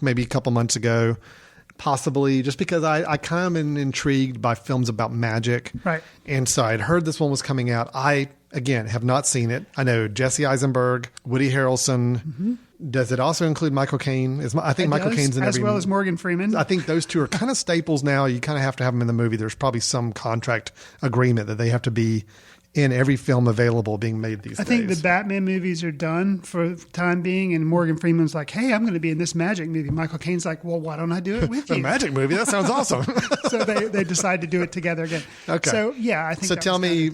maybe a couple months ago. Possibly just because I kind of am intrigued by films about magic. Right. And so I'd heard this one was coming out. I, again, have not seen it. I know Jesse Eisenberg, Woody Harrelson. Mm-hmm. Does it also include Michael Caine? I think Michael Caine's in every... As well as Morgan Freeman. I think those two are kind of staples now. You kind of have to have them in the movie. There's probably some contract agreement that they have to be in every film available being made these days. I think the Batman movies are done for the time being, and Morgan Freeman's like, hey, I'm going to be in this magic movie. Michael Caine's like, well, why don't I do it with you? A magic movie? That sounds awesome. So they decide to do it together again. Okay. So, yeah, I think so tell me,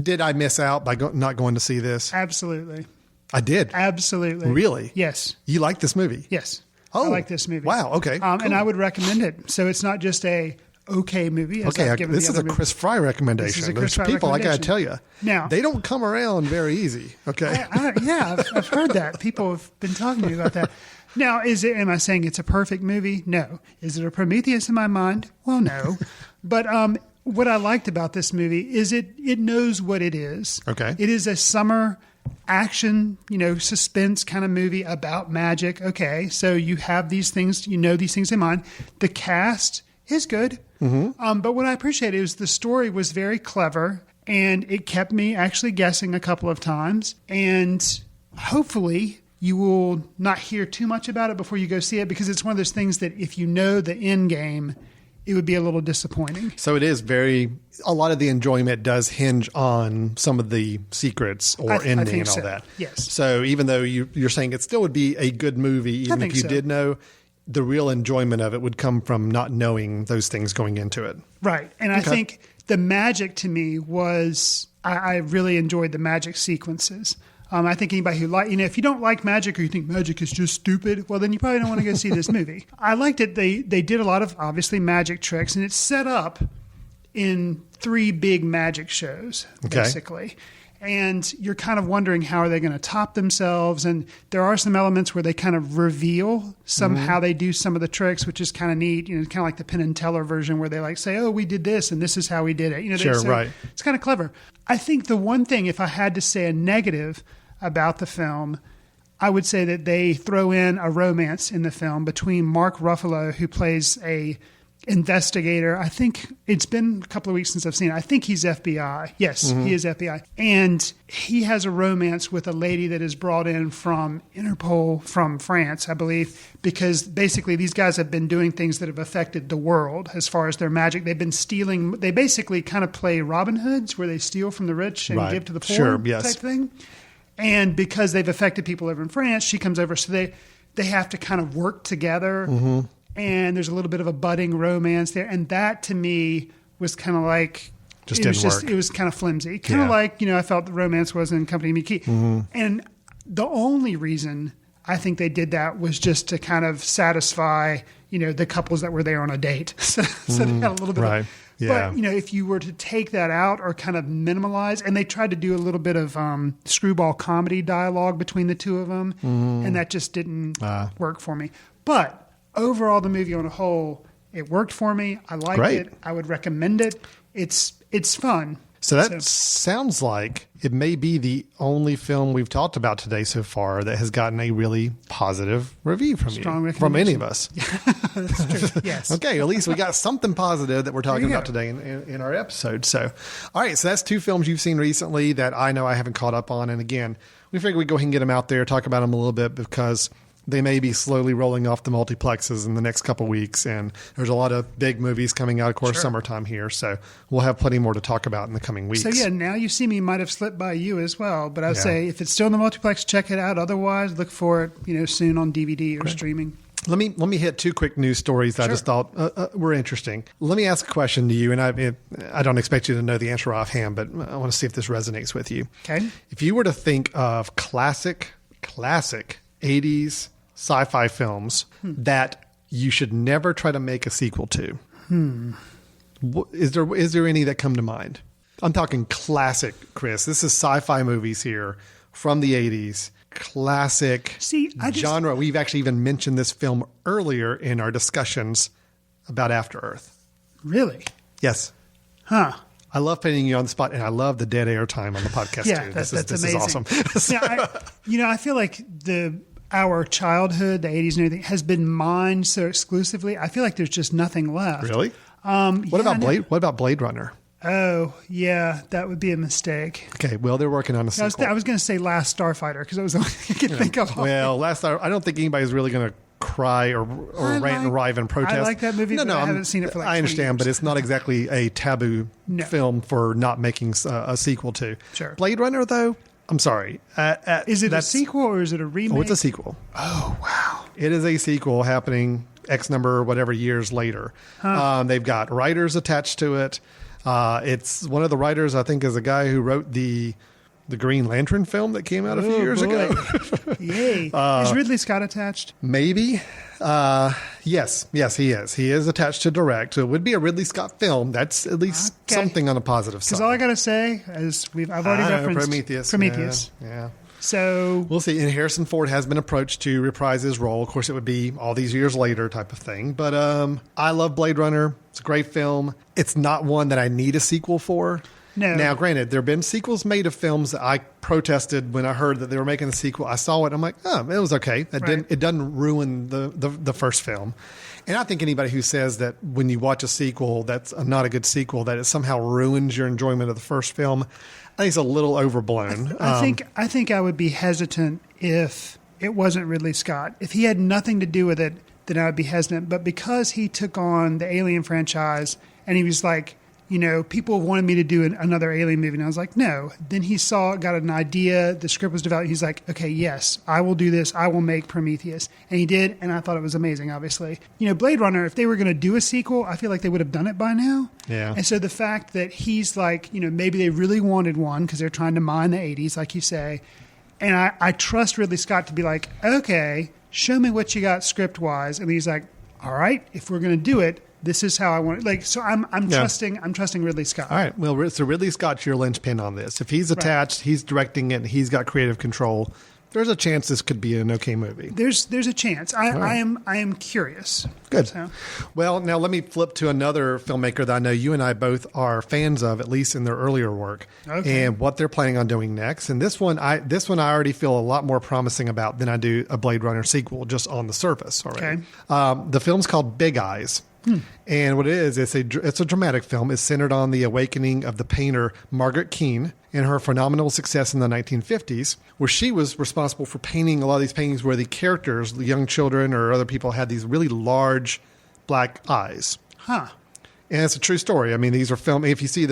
did I miss out by not going to see this? Absolutely. I did? Absolutely. Really? Yes. You like this movie? Yes. Oh, I like this movie. Wow, okay. Cool. And I would recommend it. So it's not just a okay movie. This is a Chris Fry recommendation. This is a Chris Fry people, I got to recommendation. tell you, now, they don't come around very easy. Okay. I've heard that. People have been talking to me about that. Now, am I saying it's a perfect movie? No. Is it a Prometheus in my mind? Well, no. But what I liked about this movie is it knows what it is. Okay. It is a summer action, suspense kind of movie about magic. Okay. So you have these things, these things in mind. The cast is good. Mm-hmm. But what I appreciated is the story was very clever, and it kept me actually guessing a couple of times. And hopefully you will not hear too much about it before you go see it, because it's one of those things that if you know the end game, it would be a little disappointing. So it is a lot of the enjoyment does hinge on some of the secrets or ending and all that. Yes. So even though you're saying it still would be a good movie, even if you did know, the real enjoyment of it would come from not knowing those things going into it. Right. And I think the magic to me was, I really enjoyed the magic sequences. I think anybody who if you don't like magic or you think magic is just stupid, well, then you probably don't want to go see this movie. I liked it. They did a lot of, obviously, magic tricks, and it's set up in 3 big magic shows, basically. And you're kind of wondering how are they going to top themselves. And there are some elements where they kind of reveal how they do some of the tricks, which is kind of neat. Kind of like the Penn and Teller version where they say, oh, we did this and this is how we did it. Right. It's kind of clever. I think the one thing, if I had to say a negative about the film, I would say that they throw in a romance in the film between Mark Ruffalo, who plays a investigator. I think it's been a couple of weeks since I've seen it. I think he's FBI. Yes, he is FBI. And he has a romance with a lady that is brought in from Interpol from France, I believe, because basically these guys have been doing things that have affected the world as far as their magic. They've been stealing. They basically kind of play Robin Hoods, where they steal from the rich and give to the poor type thing. And because they've affected people over in France, she comes over. So they have to kind of work together. Mm-hmm. And there's a little bit of a budding romance there. And that, to me, was kind of like... It was kind of flimsy. Kind of like, I felt the romance was in Company Me Key. Mm-hmm. And the only reason I think they did that was just to kind of satisfy, the couples that were there on a date. So they had a little bit of... Yeah. But, if you were to take that out or kind of minimalize, and they tried to do a little bit of screwball comedy dialogue between the two of them, and that just didn't work for me. But overall, the movie on a whole, it worked for me. I liked it. I would recommend it. It's fun. So that sounds like it may be the only film we've talked about today so far that has gotten a really positive review from you, from any of us. That's true. Yes. Okay, at least we got something positive that we're talking about today in our episode. So, all right, so that's 2 films you've seen recently that I know I haven't caught up on. And again, we figured we'd go ahead and get them out there, talk about them a little bit, because they may be slowly rolling off the multiplexes in the next couple weeks. And there's a lot of big movies coming out, of course, summertime here. So we'll have plenty more to talk about in the coming weeks. So yeah, Now You See Me might have slipped by you as well. But I would say if it's still in the multiplex, check it out. Otherwise, look for it, soon on DVD or streaming. Let me hit two quick news stories that I just thought were interesting. Let me ask a question to you, and I don't expect you to know the answer offhand, but I want to see if this resonates with you. Okay. If you were to think of classic 80s sci-fi films that you should never try to make a sequel to, is there any that come to mind? I'm talking classic, Chris. This is sci-fi movies here from the 80s. Classic genre. We've actually even mentioned this film earlier in our discussions about After Earth. Really? Yes. Huh. I love putting you on the spot, and I love the dead air time on the podcast too. That's this amazing. is awesome. I feel like our childhood, the 80s and everything, has been mined so exclusively. I feel like there's just nothing left. Really? What about Blade Runner? Oh, yeah, that would be a mistake. Okay, well, they're working on a sequel. I was going to say Last Starfighter because it was the only thing I could think of. Well, I don't think anybody's really going to cry or rant and rive and protest. I like that movie, but I haven't seen it for like 20 I understand, years. but it's not exactly a taboo film for not making a sequel to. Sure. Blade Runner, though, I'm sorry. Is it a sequel or is it a remake? Oh, it's a sequel. Oh, wow. It is a sequel happening X number, whatever years later. They've got writers attached to it. It's one of the writers, I think, is a guy who wrote the Green Lantern film that came out a few years ago. Yay. Is Ridley Scott attached? Maybe. Yes, he is. He is attached to direct. So it would be a Ridley Scott film. That's at least something on a positive side. Because all I got to say is I've already referenced Prometheus. Yeah. So we'll see. And Harrison Ford has been approached to reprise his role. Of course, it would be all these years later type of thing. But I love Blade Runner. It's a great film. It's not one that I need a sequel for. No. Now, granted, there have been sequels made of films that I protested when I heard that they were making the sequel. I saw it. I'm like, oh, it was okay. It doesn't ruin the first film. And I think anybody who says that when you watch a sequel that's not a good sequel, that it somehow ruins your enjoyment of the first film, I think it's a little overblown. I think I would be hesitant if it wasn't Ridley Scott. If he had nothing to do with it, then I would be hesitant. But because he took on the Alien franchise and he was like, people wanted me to do another Alien movie. And I was like, no. Then he got an idea. The script was developed. He's like, okay, yes, I will do this. I will make Prometheus. And he did. And I thought it was amazing, obviously. Blade Runner, if they were going to do a sequel, I feel like they would have done it by now. Yeah. And so the fact that he's like, maybe they really wanted one because they're trying to mine the 80s, like you say. And I trust Ridley Scott to be like, okay, show me what you got script-wise. And he's like, all right, if we're going to do it, this is how I want it. So I'm trusting Ridley Scott. All right. Well, so Ridley Scott's your linchpin on this. If he's attached, he's directing it, and he's got creative control, there's a chance this could be an okay movie. There's a chance. I am curious. Good. So. Well, now let me flip to another filmmaker that I know you and I both are fans of, at least in their earlier work, and what they're planning on doing next. And this one I already feel a lot more promising about than I do a Blade Runner sequel, just on the surface already. Okay. The film's called Big Eyes. And what it is, it's a dramatic film. It's centered on the awakening of the painter Margaret Keane and her phenomenal success in the 1950s, where she was responsible for painting a lot of these paintings where the characters, the young children or other people, had these really large black eyes. Huh. And it's a true story. I mean, these are filmed. If you see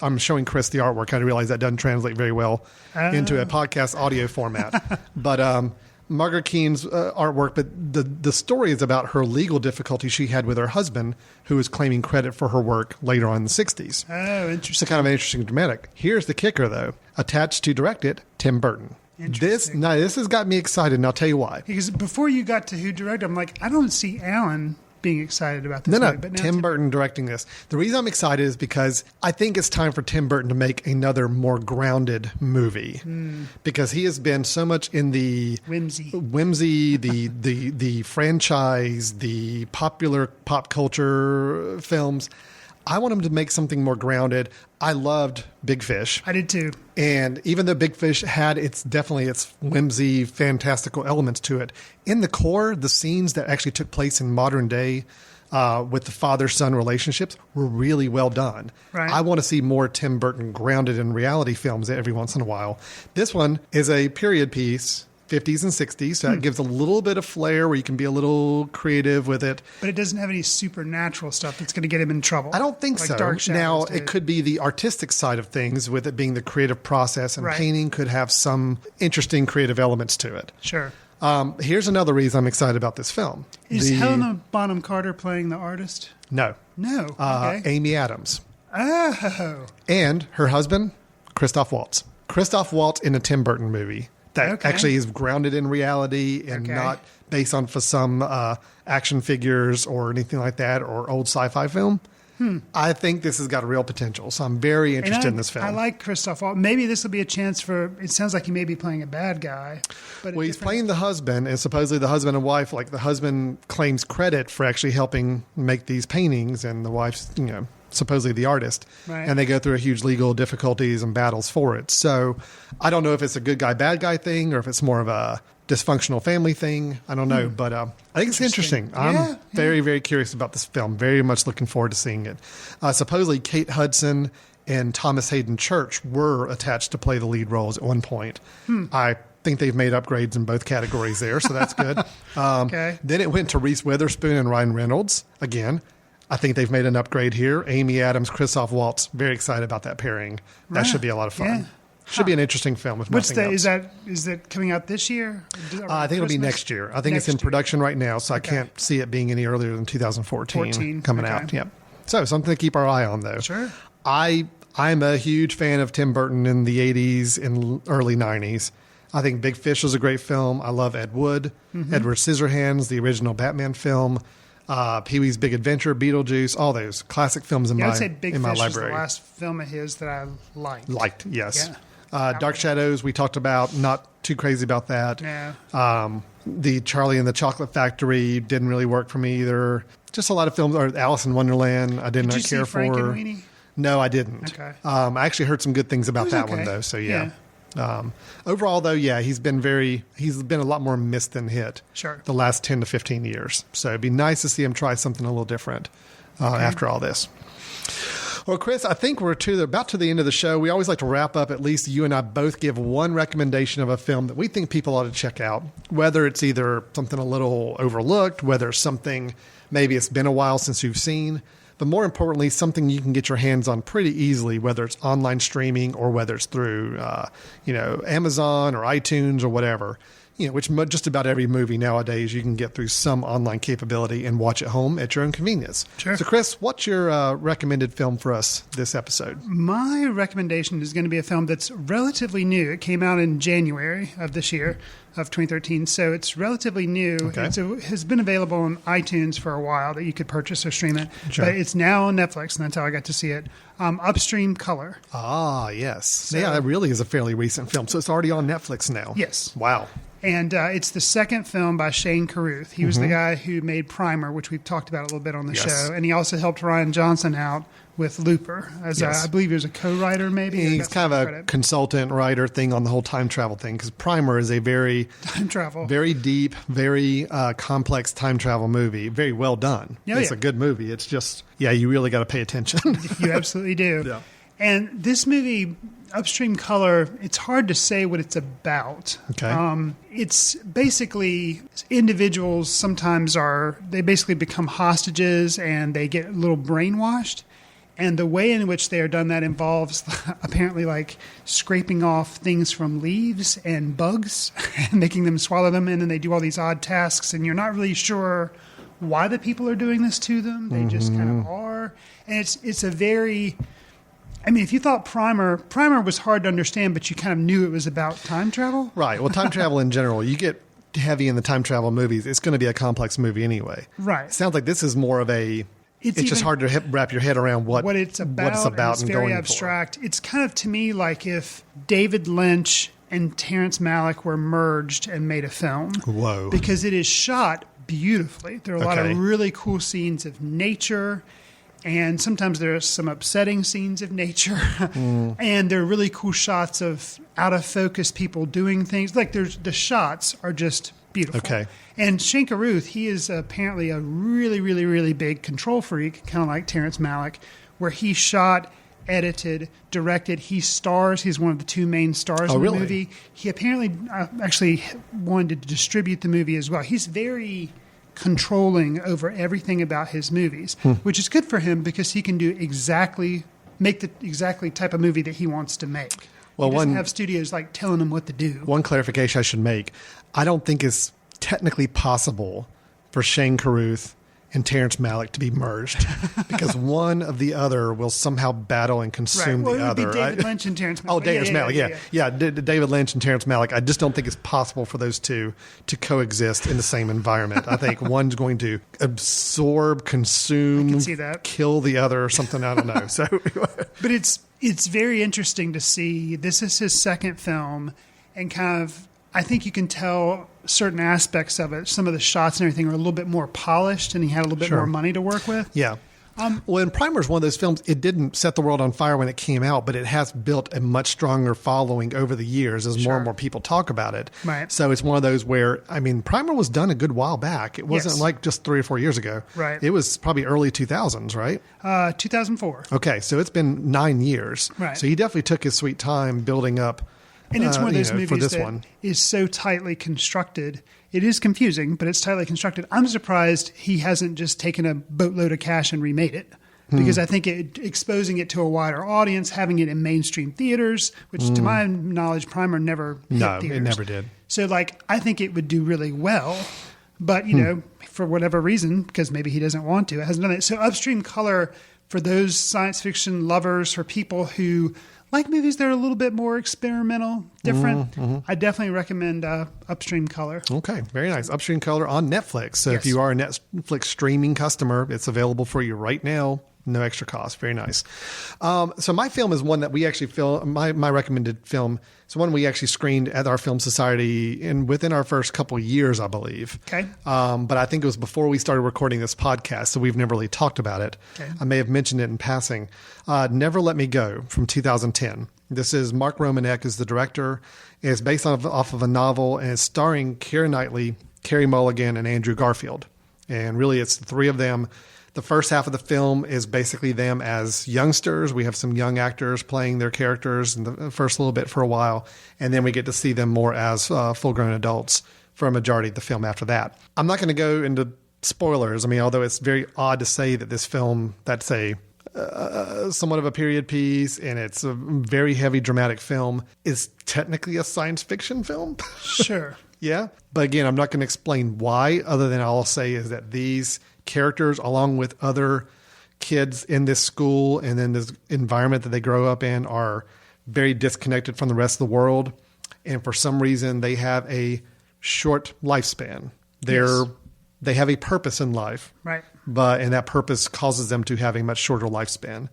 I'm showing Chris the artwork. I realize that doesn't translate very well into a podcast audio format. But Margaret Keane's artwork, but the story is about her legal difficulty she had with her husband, who was claiming credit for her work later on in the 60s. Oh, interesting. It's kind of interesting dramatic. Here's the kicker, though. Attached to direct it, Tim Burton. This has got me excited, and I'll tell you why. Because before you got to who directed, I'm like, I don't see Alan being excited about this movie. But Tim Burton directing this. The reason I'm excited is because I think it's time for Tim Burton to make another more grounded movie, because he has been so much in the whimsy, the franchise, the popular pop culture films. I want him to make something more grounded. I loved Big Fish. I did too. And even though Big Fish had its whimsy, fantastical elements to it, in the core, the scenes that actually took place in modern day with the father-son relationships were really well done. Right. I want to see more Tim Burton grounded in reality films every once in a while. This one is a period piece 50s and 60s, so that gives a little bit of flair where you can be a little creative with it. But it doesn't have any supernatural stuff that's going to get him in trouble. I don't think like so. Dark Shadows Now, did. it could be the artistic side of things, with it being the creative process, and painting could have some interesting creative elements to it. Sure. Here's another reason I'm excited about this film. Is Helena Bonham Carter playing the artist? No. No. Okay. Amy Adams. Oh. And her husband, Christoph Waltz. Christoph Waltz in a Tim Burton movie that actually is grounded in reality and not based on for some action figures or anything like that, or old sci-fi film. I think this has got real potential, so I'm very interested in this film. I like Christoph Waltz. Maybe this will be a chance for. It sounds like he may be playing a bad guy. But well, he's playing the husband, and supposedly the husband and wife, like the husband claims credit for actually helping make these paintings, and the wife's, supposedly the artist. Right. And they go through a huge legal difficulties and battles for it. So I don't know if it's a good guy, bad guy thing, or if it's more of a dysfunctional family thing. I don't know, but I think it's interesting. I'm very, very curious about this film. Very much looking forward to seeing it. Supposedly Kate Hudson and Thomas Hayden Church were attached to play the lead roles at one point. I think they've made upgrades in both categories there, so that's good. Then it went to Reese Witherspoon and Ryan Reynolds again. I think they've made an upgrade here. Amy Adams, Christoph Waltz. Very excited about that pairing. That should be a lot of fun. Yeah. Should be an interesting film. If nothing else. Is that coming out this year? I think it'll be next year. I think it's in production right now, so I can't see it being any earlier than 2014 coming out. Yep. So something to keep our eye on, though. Sure. I'm a huge fan of Tim Burton in the 80s and early 90s. I think Big Fish was a great film. I love Ed Wood, Edward Scissorhands, the original Batman film, Pee-wee's Big Adventure, Beetlejuice, all those classic films in my library. I would say Big Fish was the last film of his that I liked. Yes. Dark Shadows, we talked about. Not too crazy about that. Yeah. The Charlie and the Chocolate Factory didn't really work for me either. Just a lot of films. Or Alice in Wonderland, I did not care for. Frankenweenie? No, I didn't. Okay. I actually heard some good things about that one, though. So, yeah. Overall, though, he's been a lot more missed than hit the last 10 to 15 years. So it'd be nice to see him try something a little different after all this. Well, Chris, I think we're about to the end of the show. We always like to wrap up, at least you and I both give one recommendation of a film that we think people ought to check out, whether it's either something a little overlooked, whether it's something maybe it's been a while since you've seen, but more importantly, something you can get your hands on pretty easily, whether it's online streaming or whether it's through Amazon or iTunes or whatever. Which just about every movie nowadays you can get through some online capability and watch at home at your own convenience. Sure. So, Chris, what's your recommended film for us this episode? My recommendation is going to be a film that's relatively new. It came out in January of this year, of 2013, so it's relatively new. Okay. It has been available on iTunes for a while that you could purchase or stream it, but it's now on Netflix, and that's how I got to see it. Upstream Color. Ah, yes. So, that really is a fairly recent film, so it's already on Netflix now. Yes. Wow. And it's the second film by Shane Carruth. He was the guy who made Primer, which we've talked about a little bit on the show. And he also helped Rian Johnson out with Looper. I believe he was a co-writer, maybe. He's kind of a consultant writer thing on the whole time travel thing, because Primer is a very deep, very complex time travel movie. Very well done. It's a good movie. It's just, you really got to pay attention. You absolutely do. Yeah. And this movie, Upstream Color, it's hard to say what it's about. Okay. It's basically individuals sometimes they basically become hostages and they get a little brainwashed. And the way in which they are done that involves apparently like scraping off things from leaves and bugs and making them swallow them. And then they do all these odd tasks and you're not really sure why the people are doing this to them. They just kind of are. And it's a very... I mean, if you thought Primer was hard to understand, but you kind of knew it was about time travel. Right. Well, time travel in general, you get heavy in the time travel movies. It's going to be a complex movie anyway. Right. It sounds like this is more of a... It's just hard to wrap your head around what it's about. It's very abstract. It's kind of, to me, like if David Lynch and Terrence Malick were merged and made a film. Whoa. Because it is shot beautifully. There are a lot of really cool scenes of nature. And sometimes there are some upsetting scenes of nature. And there are really cool shots of out-of-focus people doing things. Like the shots are just beautiful. Okay. And Shane Carruth, he is apparently a really, really, really big control freak, kind of like Terrence Malick, where he shot edited, directed. He stars. He's one of the two main stars in the movie. He apparently actually wanted to distribute the movie as well. He's very controlling over everything about his movies, which is good for him because he can make the exactly type of movie that he wants to make. Well, he doesn't have studios like telling him what to do. One clarification I should make. I don't think it's technically possible for Shane Carruth and Terrence Malick to be merged because one of the other will somehow battle and consume the other. It would be David Lynch and Terrence Malick. Oh, Terrence Malick, yeah. David Lynch and Terrence Malick. I just don't think it's possible for those two to coexist in the same environment. I think one's going to absorb, consume, I can see that. Kill the other or something. I don't know. So, but it's very interesting to see. This is his second film, and kind of, I think you can tell certain aspects of it. Some of the shots and everything are a little bit more polished, and he had a little bit more money to work with. Yeah. Well, and Primer is one of those films, it didn't set the world on fire when it came out, but it has built a much stronger following over the years as more and more people talk about it. Right. So it's one of those where, I mean, Primer was done a good while back. It wasn't like just 3 or 4 years ago. Right. It was probably early 2000s, right? 2004. Okay, so it's been 9 years. Right. So he definitely took his sweet time building up. And it's one of those movies that one. Is so tightly constructed. It is confusing, but it's tightly constructed. I'm surprised he hasn't just taken a boatload of cash and remade it. Because I think exposing it to a wider audience, having it in mainstream theaters, which to my knowledge, Primer never hit theaters. No, it never did. So, I think it would do really well. But, you know, for whatever reason, because maybe he doesn't want to, it hasn't done it. So Upstream Color, for those science fiction lovers, for people who like movies that are a little bit more experimental, different, I definitely recommend Upstream Color. Okay, very nice. Upstream Color on Netflix. So if you are a Netflix streaming customer, it's available for you right now. No extra cost. Very nice. So my film is one that we actually my recommended film is one we actually screened at our Film Society within our first couple of years, I believe. Okay. But I think it was before we started recording this podcast, so we've never really talked about it. Okay. I may have mentioned it in passing. Never Let Me Go from 2010. This is Mark Romanek is the director. It's based off of a novel, and it's starring Keira Knightley, Carey Mulligan, and Andrew Garfield. And really, it's the three of them. The first half of the film is basically them as youngsters. We have some young actors playing their characters in the first little bit for a while, and then we get to see them more as full-grown adults for a majority of the film after that. I'm not going to go into spoilers. I mean, although it's very odd to say that this film, that's a somewhat of a period piece, and it's a very heavy dramatic film, is technically a science fiction film. Sure. Yeah. But again, I'm not going to explain why, other than all I'll say is that these characters, along with other kids in this school and in this environment that they grow up in, are very disconnected from the rest of the world. And for some reason, they have a short lifespan. They have a purpose in life. Right. And that purpose causes them to have a much shorter lifespan.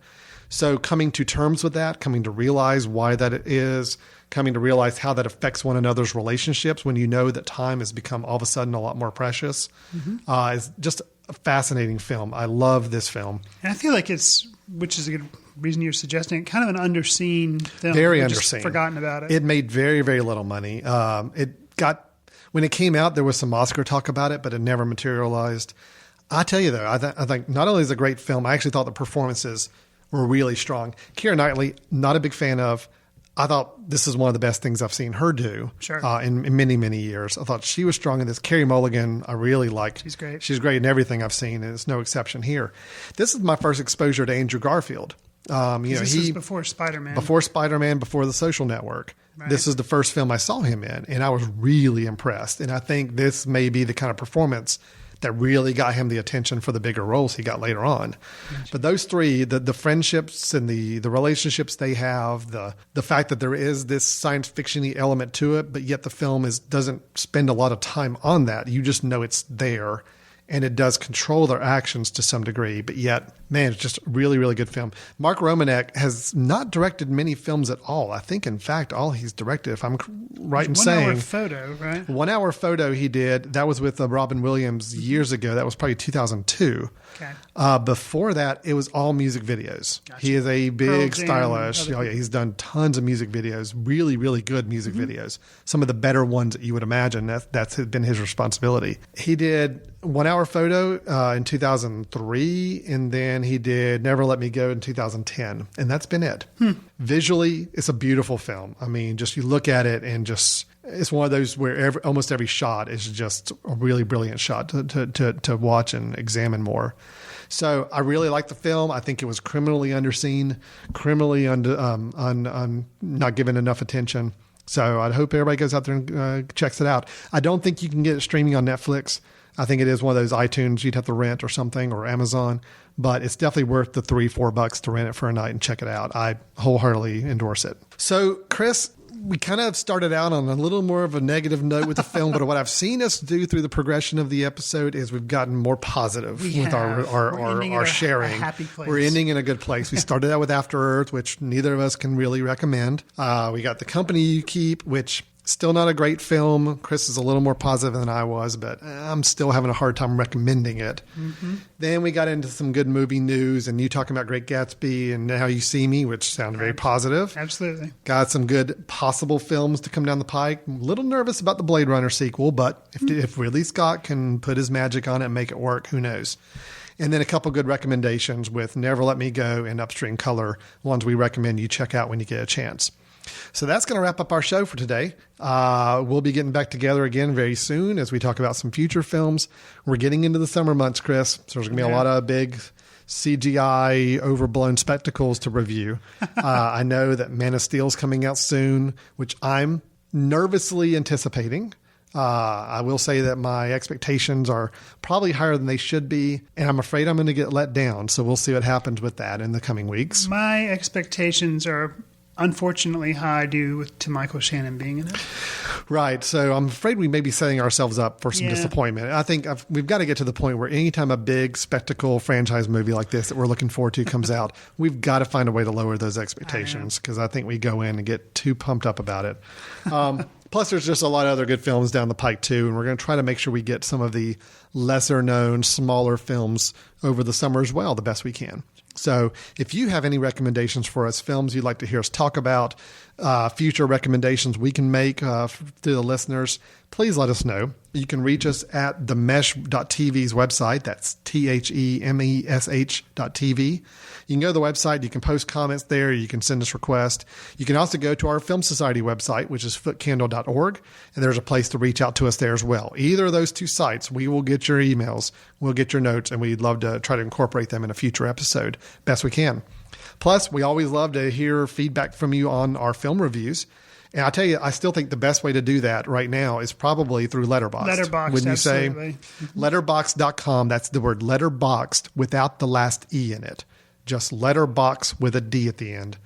So coming to terms with that, coming to realize why that it is, coming to realize how that affects one another's relationships when you know that time has become all of a sudden a lot more precious, is just a fascinating film. I love this film. And I feel like it's, which is a good reason you're suggesting it, kind of an underseen film. Very We've underseen. Just forgotten about it. It made very, very little money. When it came out, there was some Oscar talk about it, but it never materialized. I tell you though, I think not only is it a great film, I actually thought the performances were really strong. Keira Knightley, not a big fan of. I thought this is one of the best things I've seen her do in many, many years. I thought she was strong in this. Carey Mulligan, I really liked. She's great. She's great in everything I've seen, and it's no exception here. This is my first exposure to Andrew Garfield. This was before Spider-Man. Before Spider-Man, before The Social Network. Right. This is the first film I saw him in, and I was really impressed. And I think this may be the kind of performance that really got him the attention for the bigger roles he got later on. Gotcha. But those three, the friendships and the relationships they have, the fact that there is this science fiction-y element to it, but yet the film doesn't spend a lot of time on that. You just know it's there, and it does control their actions to some degree. But yet, man, it's just a really, really good film. Mark Romanek has not directed many films at all. I think, in fact, all he's directed, if I'm right in saying. 1 Hour Photo, right? 1 Hour Photo he did. That was with Robin Williams years ago. That was probably 2002. Okay. Before that, it was all music videos. Gotcha. He is a big Pearl Jam, stylish. Oh yeah, he's done tons of music videos. Really, really good music videos. Some of the better ones that you would imagine. That's been his responsibility. He did 1 Hour Photo in 2003, and then he did Never Let Me Go in 2010, and that's been it. Visually, it's a beautiful film. I mean, just you look at it and just it's one of those where almost every shot is just a really brilliant shot to watch and examine more. So I really like the film. I think it was criminally underseen, criminally not given enough attention. So I hope everybody goes out there and checks it out. I don't think you can get it streaming on Netflix. I think it is one of those iTunes you'd have to rent or something, or Amazon, but it's definitely worth the $3-4 to rent it for a night and check it out. I wholeheartedly endorse it. So, Chris, we kind of started out on a little more of a negative note with the film, but what I've seen us do through the progression of the episode is we've gotten more positive with our sharing. We're ending in a good place. We started out with After Earth, which neither of us can really recommend. We got The Company You Keep, which still not a great film. Chris is a little more positive than I was, but I'm still having a hard time recommending it. Then we got into some good movie news, and you talking about Great Gatsby and Now You See Me, which sounded very positive. Absolutely. Got some good possible films to come down the pike. I'm a little nervous about the Blade Runner sequel, but if Ridley Scott can put his magic on it and make it work, who knows? And then a couple good recommendations with Never Let Me Go and Upstream Color, ones we recommend you check out when you get a chance. So that's going to wrap up our show for today. We'll be getting back together again very soon as we talk about some future films. We're getting into the summer months, Chris, so there's going to be a lot of big CGI overblown spectacles to review. I know that Man of Steel is coming out soon, which I'm nervously anticipating. I will say that my expectations are probably higher than they should be, and I'm afraid I'm going to get let down. So we'll see what happens with that in the coming weeks. My expectations are unfortunately high due to Michael Shannon being in it. Right. So I'm afraid we may be setting ourselves up for some disappointment. I think we've got to get to the point where anytime a big spectacle franchise movie like this that we're looking forward to comes out, we've got to find a way to lower those expectations, because I think we go in and get too pumped up about it. Plus, there's just a lot of other good films down the pike, too, and we're going to try to make sure we get some of the lesser-known, smaller films over the summer as well, the best we can. So if you have any recommendations for us, films you'd like to hear us talk about, future recommendations we can make to the listeners, please let us know. You can reach us at themesh.tv's website. That's THEMESH.tv. You can go to the website. You can post comments there. You can send us requests. You can also go to our Film Society website, which is footcandle.org, and there's a place to reach out to us there as well. Either of those two sites, we will get your emails, we'll get your notes, and we'd love to try to incorporate them in a future episode best we can. Plus, we always love to hear feedback from you on our film reviews. And I tell you, I still think the best way to do that right now is probably through Letterboxd. When you absolutely. say letterboxd.com, that's the word letterboxd without the last E in it. Just letterbox with a D at the end.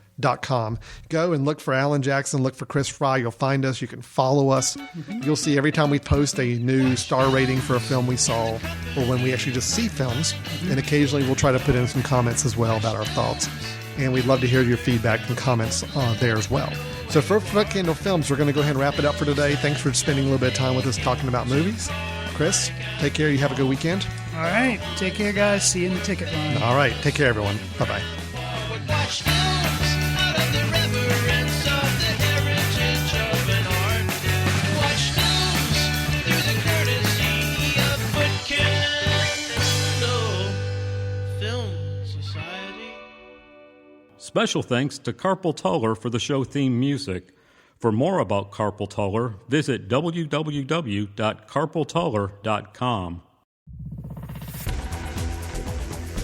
.com. Go and look for Alan Jackson, look for Chris Fry. You'll find us. You can follow us. You'll see every time we post a new star rating for a film we saw, or when we actually just see films. And occasionally we'll try to put in some comments as well about our thoughts. And we'd love to hear your feedback and comments there as well. So for Footcandle Films, we're going to go ahead and wrap it up for today. Thanks for spending a little bit of time with us talking about movies. Chris, take care. You have a good weekend. All right. Take care, guys. See you in the ticket line. All right. Take care, everyone. Bye-bye. Special thanks to Carpal Tuller for the show theme music. For more about Carpal Tuller, visit www.carpaltuller.com.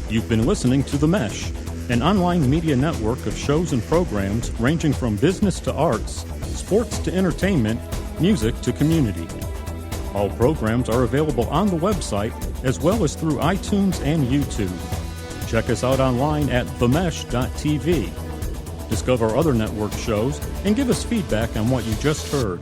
You've been listening to The Mesh, an online media network of shows and programs ranging from business to arts, sports to entertainment, music to community. All programs are available on the website as well as through iTunes and YouTube. Check us out online at themesh.tv. Discover other network shows and give us feedback on what you just heard.